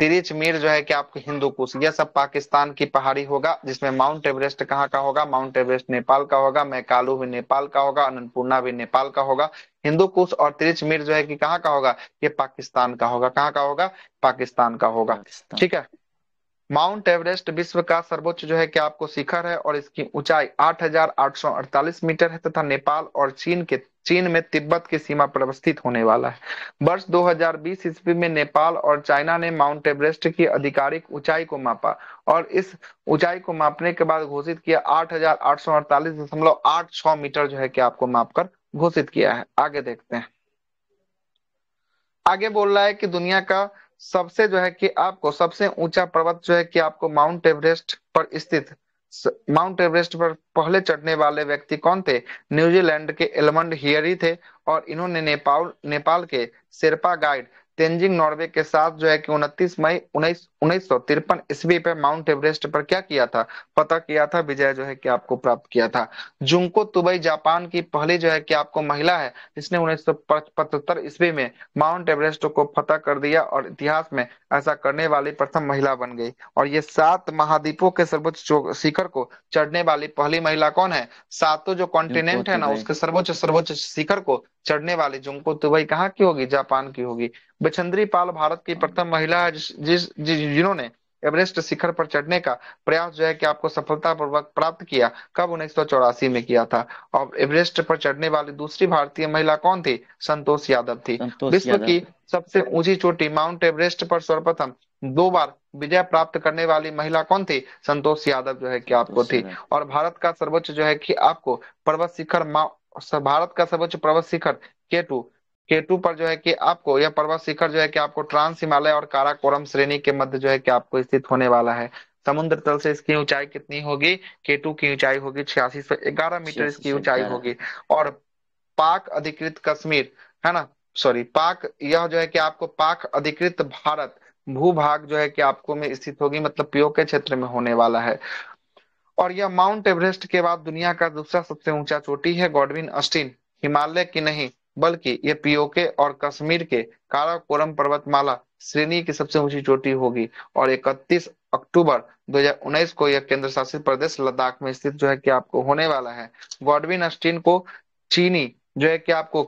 तिरिच मीर जो है कि आपको हिंदू कुश, यह सब पाकिस्तान की पहाड़ी होगा। जिसमें माउंट एवरेस्ट कहाँ का होगा, माउंट एवरेस्ट नेपाल का होगा, मैकालू भी नेपाल का होगा, अन्नपूर्णा भी नेपाल का होगा। हिंदू कुश और तिरिच मीर जो है कि कहाँ का होगा, ये पाकिस्तान का होगा। कहाँ का होगा, पाकिस्तान का होगा। पाकिस्तान। ठीक है। माउंट एवरेस्ट विश्व का सर्वोच्च जो है कि आपको शिखर है और इसकी ऊंचाई 8848 मीटर है तथा नेपाल और चीन में तिब्बत की सीमा पर अवस्थित होने वाला है। वर्ष 2020 ईस्वी में नेपाल और चाइना ने माउंट एवरेस्ट की आधिकारिक ऊंचाई को मापा और इस ऊंचाई को मापने के बाद घोषित किया 8848.86 मीटर जो है कि आपको मापकर घोषित किया है। आगे देखते हैं। आगे बोल रहा है कि दुनिया का सबसे जो है कि आपको सबसे ऊंचा पर्वत जो है कि आपको माउंट एवरेस्ट पर स्थित, माउंट एवरेस्ट पर पहले चढ़ने वाले व्यक्ति कौन थे, न्यूजीलैंड के एलमंड हियरी थे। और इन्होंने नेपाल नेपाल के शेरपा गाइड तेंजिंग नॉर्वे के साथ जो है कि 29 मई 1953 ईस्वी पे माउंट एवरेस्ट पर क्या किया था, फतह किया था, विजय जो है कि आपको प्राप्त किया था। जुंको तुबई जापान की पहली जो है कि आपको महिला है जिसने 1975 ईस्वी में माउंट एवरेस्ट को फतह कर दिया और इतिहास में ऐसा करने वाली प्रथम महिला बन गई। और ये 7 महाद्वीपों के सर्वोच्च शिखर को चढ़ने वाली पहली महिला कौन है, सातों जो जुंको कॉन्टिनेंट है ना तुबे। उसके सर्वोच्च सर्वोच्च शिखर को चढ़ने वाली जुंको तुबई कहाँ की होगी, जापान की होगी। बिछंद्री पाल भारत की प्रथम महिला है जिन्होंने एवरेस्ट शिखर पर चढ़ने का प्रयास जो है कि आपको सफलतापूर्वक प्राप्त किया। कब, 1984 में किया था। और एवरेस्ट पर चढ़ने वाली दूसरी भारतीय महिला कौन थी, संतोष यादव थी। संतोष विश्व यादव। की सबसे ऊंची चोटी माउंट एवरेस्ट पर सर्वप्रथम 2 बार विजय प्राप्त करने वाली महिला कौन थी, संतोष यादव जो है कि आपको संतोष थी। यादव। और भारत का सर्वोच्च जो है कि आपको पर्वत शिखर भारत का सर्वोच्च पर्वत शिखर केटू, केटू पर जो है कि आपको यह पर्वत शिखर जो है कि आपको ट्रांस हिमालय और काराकोरम श्रेणी के मध्य जो है कि आपको स्थित होने वाला है। समुद्र तल से इसकी ऊंचाई कितनी होगी, केटू की ऊंचाई होगी 8611 मीटर इसकी ऊंचाई 8611। होगी। और पाक अधिकृत कश्मीर, है ना, सॉरी पाक, यह जो है कि आपको पाक अधिकृत भारत भूभाग जो है कि आपको में स्थित होगी, मतलब पीओके क्षेत्र में होने वाला है। और यह माउंट एवरेस्ट के बाद दुनिया का दूसरा सबसे ऊंचा चोटी है। गॉडविन ऑस्टिन हिमालय की नहीं बल्कि ये पीओके और कश्मीर के काराकोरम पर्वतमाला श्रेणी की सबसे ऊंची चोटी होगी। और 31 अक्टूबर 2019 को यह केंद्र शासित प्रदेश लद्दाख में स्थित जो है कि आपको होने वाला है। गॉडविन ऑस्टिन को चीनी जो है कि आपको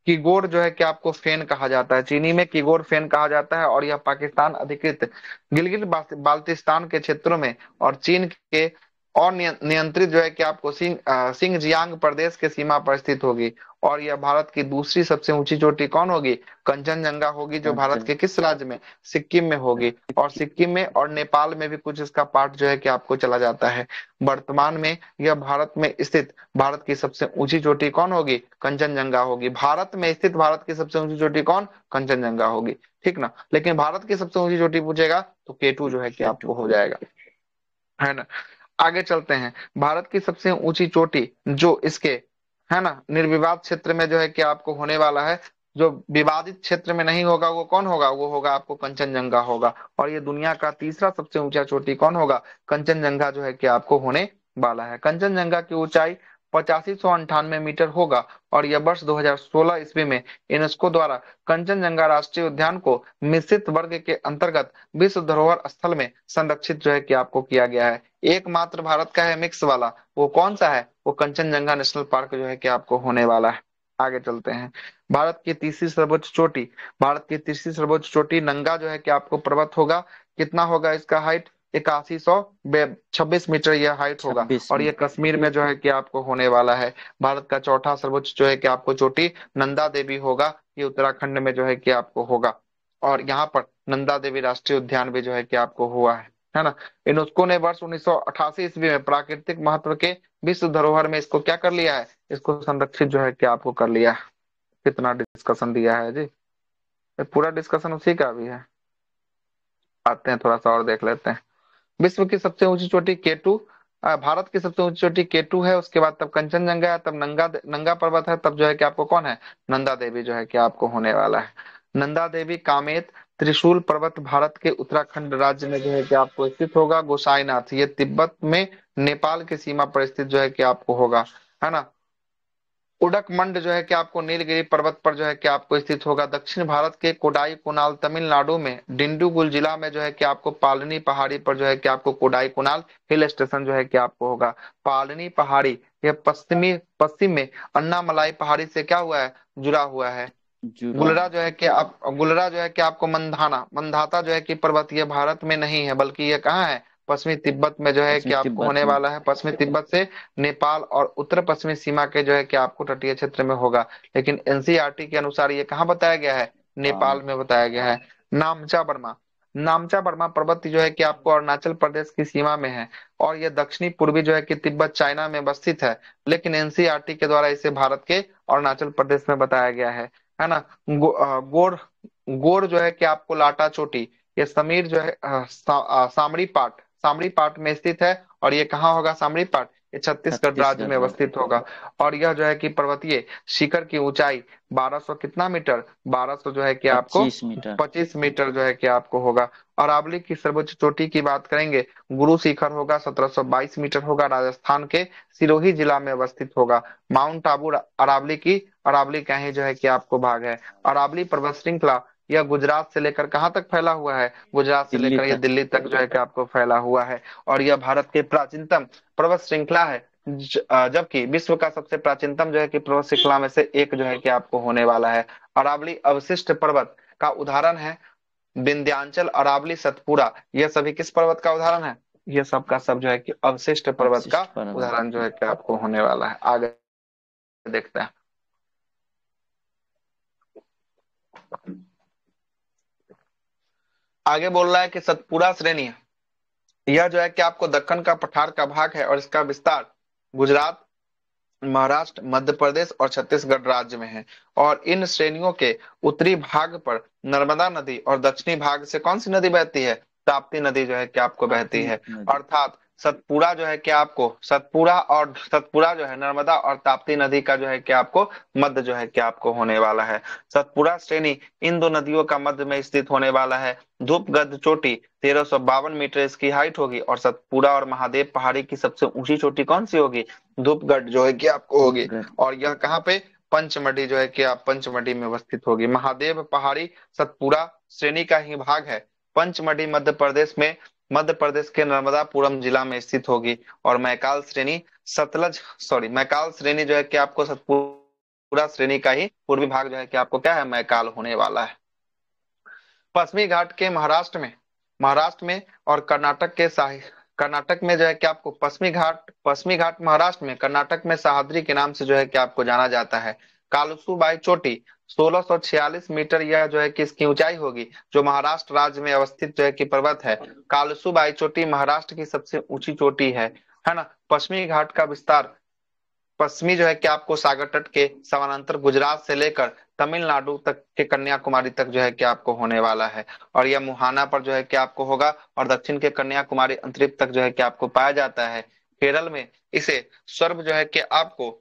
किगोर जो है कि आपको फेन कहा जाता है, चीनी में किगोर फेन कहा जाता है। और यह पाकिस्तान अधिकृत गिलगित बाल्टिस्तान के क्षेत्रों में और चीन के और नियंत्रित जो है कि आपको सिंगजियांग प्रदेश के सीमा पर स्थित होगी। और यह भारत की दूसरी सबसे ऊंची चोटी कौन होगी, कंचनजंगा होगी, जो भारत कंचन। के किस राज्य में, सिक्किम में होगी। और सिक्किम में और नेपाल में भी कुछ इसका पार्ट जो है कि आपको चला जाता है। वर्तमान में यह भारत में स्थित भारत की सबसे ऊंची चोटी कौन होगी, कंचनजंगा होगी। भारत में स्थित भारत की सबसे ऊंची चोटी कौन, कंचनजंगा होगी। ठीक ना, लेकिन भारत की सबसे ऊंची चोटी पूछेगा तो केटू जो है कि आपको केटू। हो जाएगा, है ना। आगे चलते हैं। भारत की सबसे ऊंची चोटी जो इसके, है ना, निर्विवाद क्षेत्र में जो है कि आपको होने वाला है, जो विवादित क्षेत्र में नहीं होगा वो कौन होगा, वो होगा आपको कंचनजंगा होगा। और ये दुनिया का तीसरा सबसे ऊंचा चोटी कौन होगा, कंचनजंगा जो है कि आपको होने वाला है। कंचनजंगा की ऊंचाई 8598 मीटर होगा। और यह वर्ष 2016 ईस्वी में यूनेस्को द्वारा कंचनजंगा राष्ट्रीय उद्यान को मिश्रित वर्ग के अंतर्गत विश्व धरोहर स्थल में संरक्षित जो है कि आपको किया गया है। एकमात्र भारत का है मिक्स वाला, वो कौन सा है, वो कंचनजंगा नेशनल पार्क जो है कि आपको होने वाला है। आगे चलते हैं। भारत की तीसरी सर्वोच्च चोटी, भारत की तीसरी सर्वोच्च चोटी नंगा जो है कि आपको पर्वत होगा। कितना होगा इसका हाइट, 8126 मीटर यह हाइट होगा। 26 और में। ये कश्मीर में जो है कि आपको होने वाला है। भारत का चौथा सर्वोच्च जो है कि आपको चोटी नंदा देवी होगा, ये उत्तराखंड में जो है कि आपको होगा। और यहाँ पर नंदा देवी राष्ट्रीय उद्यान भी जो है कि आपको हुआ है ना। यूनेस्को ने वर्ष 1988 ईस्वी में प्राकृतिक महत्व के विश्व धरोहर में इसको क्या कर लिया है, इसको संरक्षित जो है कि आपको कर लिया है। कितना डिस्कशन दिया है जी, ये पूरा डिस्कशन उसी का भी है। आते हैं थोड़ा सा और देख लेते हैं। विश्व की सबसे ऊंची चोटी केटू, भारत की सबसे ऊंची चोटी केटू है, उसके बाद तब कंचनजंगा है, तब नंगा नंगा पर्वत है, तब जो है कि आपको कौन है, नंदा देवी जो है कि आपको होने वाला है। नंदा देवी कामेत त्रिशूल पर्वत भारत के उत्तराखंड राज्य में जो है कि आपको स्थित होगा। गोसाईनाथ ये तिब्बत में नेपाल की सीमा पर स्थित जो है कि आपको होगा, है ना। उडकमंड जो है कि आपको नीलगिरी पर्वत पर जो है कि आपको स्थित होगा। दक्षिण भारत के कोडाई कुनाल तमिलनाडु में डिंडुगुल जिला में जो है कि आपको पालनी पहाड़ी पर जो है कि आपको कोडाई कुनाल हिल स्टेशन जो है कि आपको होगा। पालनी पहाड़ी यह पश्चिम में अन्नामलाई पहाड़ी से क्या हुआ है, जुड़ा हुआ है। जुड़ा गुलरा है। जो है कि आप गुलरा जो है कि आपको मंधाता जो है कि पर्वत ये भारत में नहीं है, बल्कि ये कहाँ है, पश्चिमी तिब्बत में जो है कि पश्चिमी आपको तिब्बत होने में। वाला है। पश्चिमी तिब्बत से नेपाल और उत्तर पश्चिमी सीमा के जो है कि आपको तटीय क्षेत्र में होगा। लेकिन एनसीईआरटी के अनुसार ये कहाँ बताया गया है, हाँ। नेपाल में बताया गया है। नामचा बर्मा, नामचा बर्मा पर्वत जो है कि आपको अरुणाचल प्रदेश की सीमा में है, और यह दक्षिणी पूर्वी जो है कि तिब्बत चाइना में अवस्थित है। लेकिन एनसीईआरटी के द्वारा इसे भारत के अरुणाचल प्रदेश में बताया गया है ना। गोर गोर जो है कि आपको लाटा चोटी, ये समीर जो है सामरी पाट में स्थित है। और ये कहाँ होगा सामरी पाट, ये छत्तीसगढ़ राज्य छत्तीसगढ़ में राज्य। अवस्थित होगा। और यह जो है कि पर्वतीय शिखर की ऊंचाई 1200 कितना मीटर, 1200 जो है कि आपको 25 मीटर। 25 मीटर जो है कि आपको होगा। अरावली की सर्वोच्च चोटी की बात करेंगे, गुरु शिखर होगा, 1722 मीटर होगा, राजस्थान के सिरोही जिला में अवस्थित होगा। माउंट आबू अरावली की, अरावली का ही जो है कि आपको भाग है। अरावली पर्वत श्रृंखला यह गुजरात से लेकर कहाँ तक फैला हुआ है, गुजरात से दिल्ली लेकर ये तक। दिल्ली तक जो है कि आपको फैला हुआ है। और यह भारत के प्राचीनतम पर्वत श्रृंखला है। जबकि विश्व का सबसे प्राचीनतम जो है कि पर्वत श्रृंखला में से एक जो है कि आपको होने वाला है। अरावली अवशिष्ट पर्वत का उदाहरण है। विंध्याचल, अरावली, सतपुरा, यह सभी किस पर्वत का उदाहरण है, ये सब का सब जो है कि अवशिष्ट पर्वत का अवशिष्ट पर्वत। उदाहरण जो है कि आपको होने वाला है। आगे देखते हैं। आगे बोल रहा है कि सतपुरा श्रेणी, यह जो है कि आपको दक्कन का पठार का भाग है, और इसका विस्तार गुजरात, महाराष्ट्र, मध्य प्रदेश और छत्तीसगढ़ राज्य में है। और इन श्रेणियों के उत्तरी भाग पर नर्मदा नदी और दक्षिणी भाग से कौन सी नदी बहती है, ताप्ती नदी जो है कि आपको बहती ताप्ती है। नदी। अर्थात सतपुरा जो है कि आपको सतपुरा जो है नर्मदा और ताप्ती नदी का जो है कि आपको मध्य जो है कि आपको होने वाला है। सतपुरा श्रेणी इन दो नदियों का मध्य में स्थित होने वाला है। धूपगढ़ चोटी 1352 मीटर इसकी हाइट होगी। और सतपुरा और महादेव पहाड़ी की सबसे ऊंची चोटी कौन सी होगी, धूपगढ़ जो है कि आपको होगी। धूपगढ़। और यह कहाँ पे, पंचमढ़ी जो है कि आप पंचमढ़ी में अवस्थित होगी। महादेव पहाड़ी सतपुरा श्रेणी का ही भाग है। पंचमढ़ी मध्य प्रदेश के नर्मदापुरम जिला में स्थित होगी। और मैकाल श्रेणी जो है कि आपको सतपुरा श्रेणी का ही पूर्वी भाग जो है कि आपको क्या है, मैकाल होने वाला है। पश्चिमी घाट के महाराष्ट्र में और कर्नाटक में जो है कि आपको पश्चिमी घाट महाराष्ट्र में, कर्नाटक में सह्याद्री के नाम से जो है कि आपको जाना जाता है। कालसुबाई चोटी 1646 मीटर यह जो है कि इसकी ऊंचाई होगी, जो महाराष्ट्र राज्य में अवस्थित जो है कि पर्वत है। कालसुबाई चोटी महाराष्ट्र की सबसे ऊंची चोटी है ना। पश्चिमी घाट का विस्तार पश्चिमी जो है कि आपको सागर तट के समानांतर गुजरात से लेकर तमिलनाडु तक के कन्याकुमारी तक जो है कि आपको होने वाला है। और यह मुहाना पर जो है कि आपको होगा, और दक्षिण के कन्याकुमारी अंतरिक्ष तक जो है कि आपको पाया जाता है। केरल में इसे स्वर्ग जो है कि आपको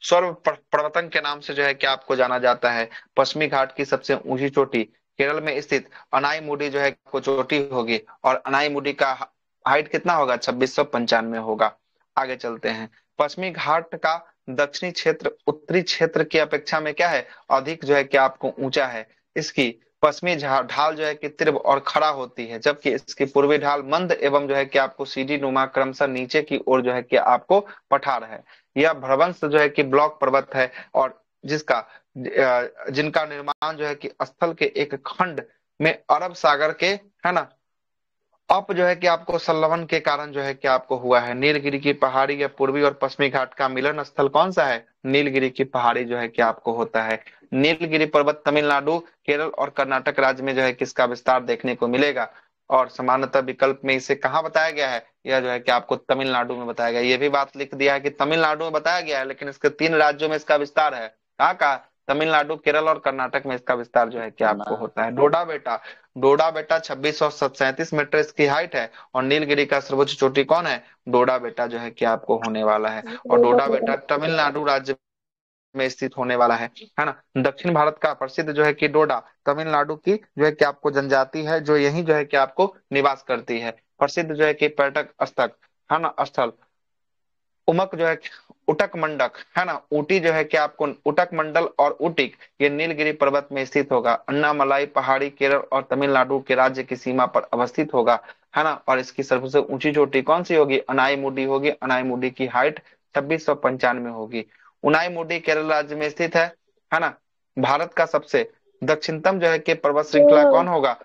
पर्वतन के नाम से जो है कि आपको जाना जाता है। पश्चिमी घाट की सबसे ऊंची चोटी केरल में स्थित अनाईमुडी जो है को चोटी होगी। और अनाईमुडी का हाइट कितना होगा, 2695 होगा। आगे चलते हैं। पश्चिमी घाट का दक्षिणी क्षेत्र उत्तरी क्षेत्र की अपेक्षा में क्या है, अधिक जो है कि आपको ऊंचा है। इसकी पश्चिमी ढाल जो है कि तीव्र और खड़ा होती है, जबकि इसकी पूर्वी ढाल मंद एवं जो है कि आपको सीढ़ी नुमा क्रमशः नीचे की ओर जो है कि आपको पठार है। यह भ्रंश जो है कि ब्लॉक पर्वत है, और जिनका निर्माण जो है कि स्थल के एक खंड में अरब सागर के, है ना, अप जो है कि आपको संलवन के कारण जो है कि आपको हुआ है। नीलगिरी की पहाड़ी या पूर्वी और पश्चिमी घाट का मिलन स्थल कौन सा है, नीलगिरी की पहाड़ी जो है कि आपको होता है। नीलगिरी पर्वत तमिलनाडु, केरल और कर्नाटक राज्य में जो है किसका विस्तार देखने को मिलेगा। और सामान्यतः विकल्प में इसे कहाँ बताया गया है, यह जो है कि आपको तमिलनाडु में बताया गया है। ये भी बात लिख दिया है कि तमिलनाडु में बताया गया है, लेकिन इसके 3 राज्यों में इसका विस्तार है। कहाँ का, तमिलनाडु, केरल और कर्नाटक में इसका विस्तार जो है कि आपको होता है। डोडा बेटा, डोडा बेटा 2637 मीटर इसकी हाइट है। और नीलगिरी का सर्वोच्च चोटी कौन है? डोडा बेटा जो है कि आपको होने वाला है। और डोडा बेटा तमिलनाडु राज्य में स्थित होने वाला है ना। दक्षिण भारत का प्रसिद्ध जो है कि डोडा तमिलनाडु की जो है कि आपको जनजाति है जो यही जो है कि आपको निवास करती है। प्रसिद्ध जो है कि पर्यटक स्थल है ना, स्थल उमक जो है, उटक मंडक है ना, ऊटी जो है कि आपको उटक मंडल और उटिक ये नीलगिरी पर्वत में स्थित होगा। अन्नामलाई पहाड़ी केरल और तमिलनाडु के राज्य की सीमा पर अवस्थित होगा, है ना। और इसकी सबसे ऊंची चोटी कौन सी होगी? अनाईमुडी होगी। अनाईमुडी की हाइट 2695 होगी। उनाईमुडी केरल राज्य में स्थित है ना। भारत का सबसे दक्षिणतम जो है कि पर्वत श्रृंखला कौन होगा?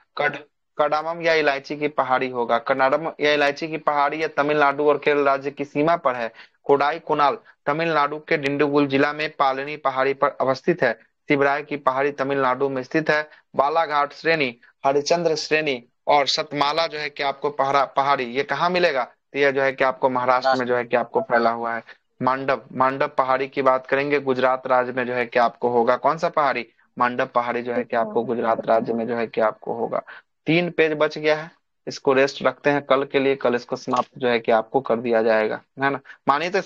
कडामम या इलायची की पहाड़ी होगा। कडामम या इलायची की पहाड़ी या तमिलनाडु और केरल राज्य की सीमा पर है। कोडाई कुनाल तमिलनाडु के डिंडीगुल जिला में पालनी पहाड़ी पर अवस्थित है। सिबराय की पहाड़ी तमिलनाडु में स्थित है। बालाघाट श्रेणी, हरिश्चंद्र श्रेणी और सतमाला जो है कि आपको पहाड़ी ये कहाँ मिलेगा? तो यह जो है कि आपको महाराष्ट्र में जो है कि आपको फैला हुआ है। मांडव मांडव पहाड़ी की बात करेंगे, गुजरात राज्य में जो है कि आपको होगा। कौन सा पहाड़ी? मांडव पहाड़ी जो है कि आपको गुजरात राज्य में जो है कि आपको होगा। 3 पेज बच गया है, इसको रेस्ट रखते हैं कल के लिए। कल इसको समाप्त जो है कि आपको कर दिया जाएगा, है ना। मानिए तो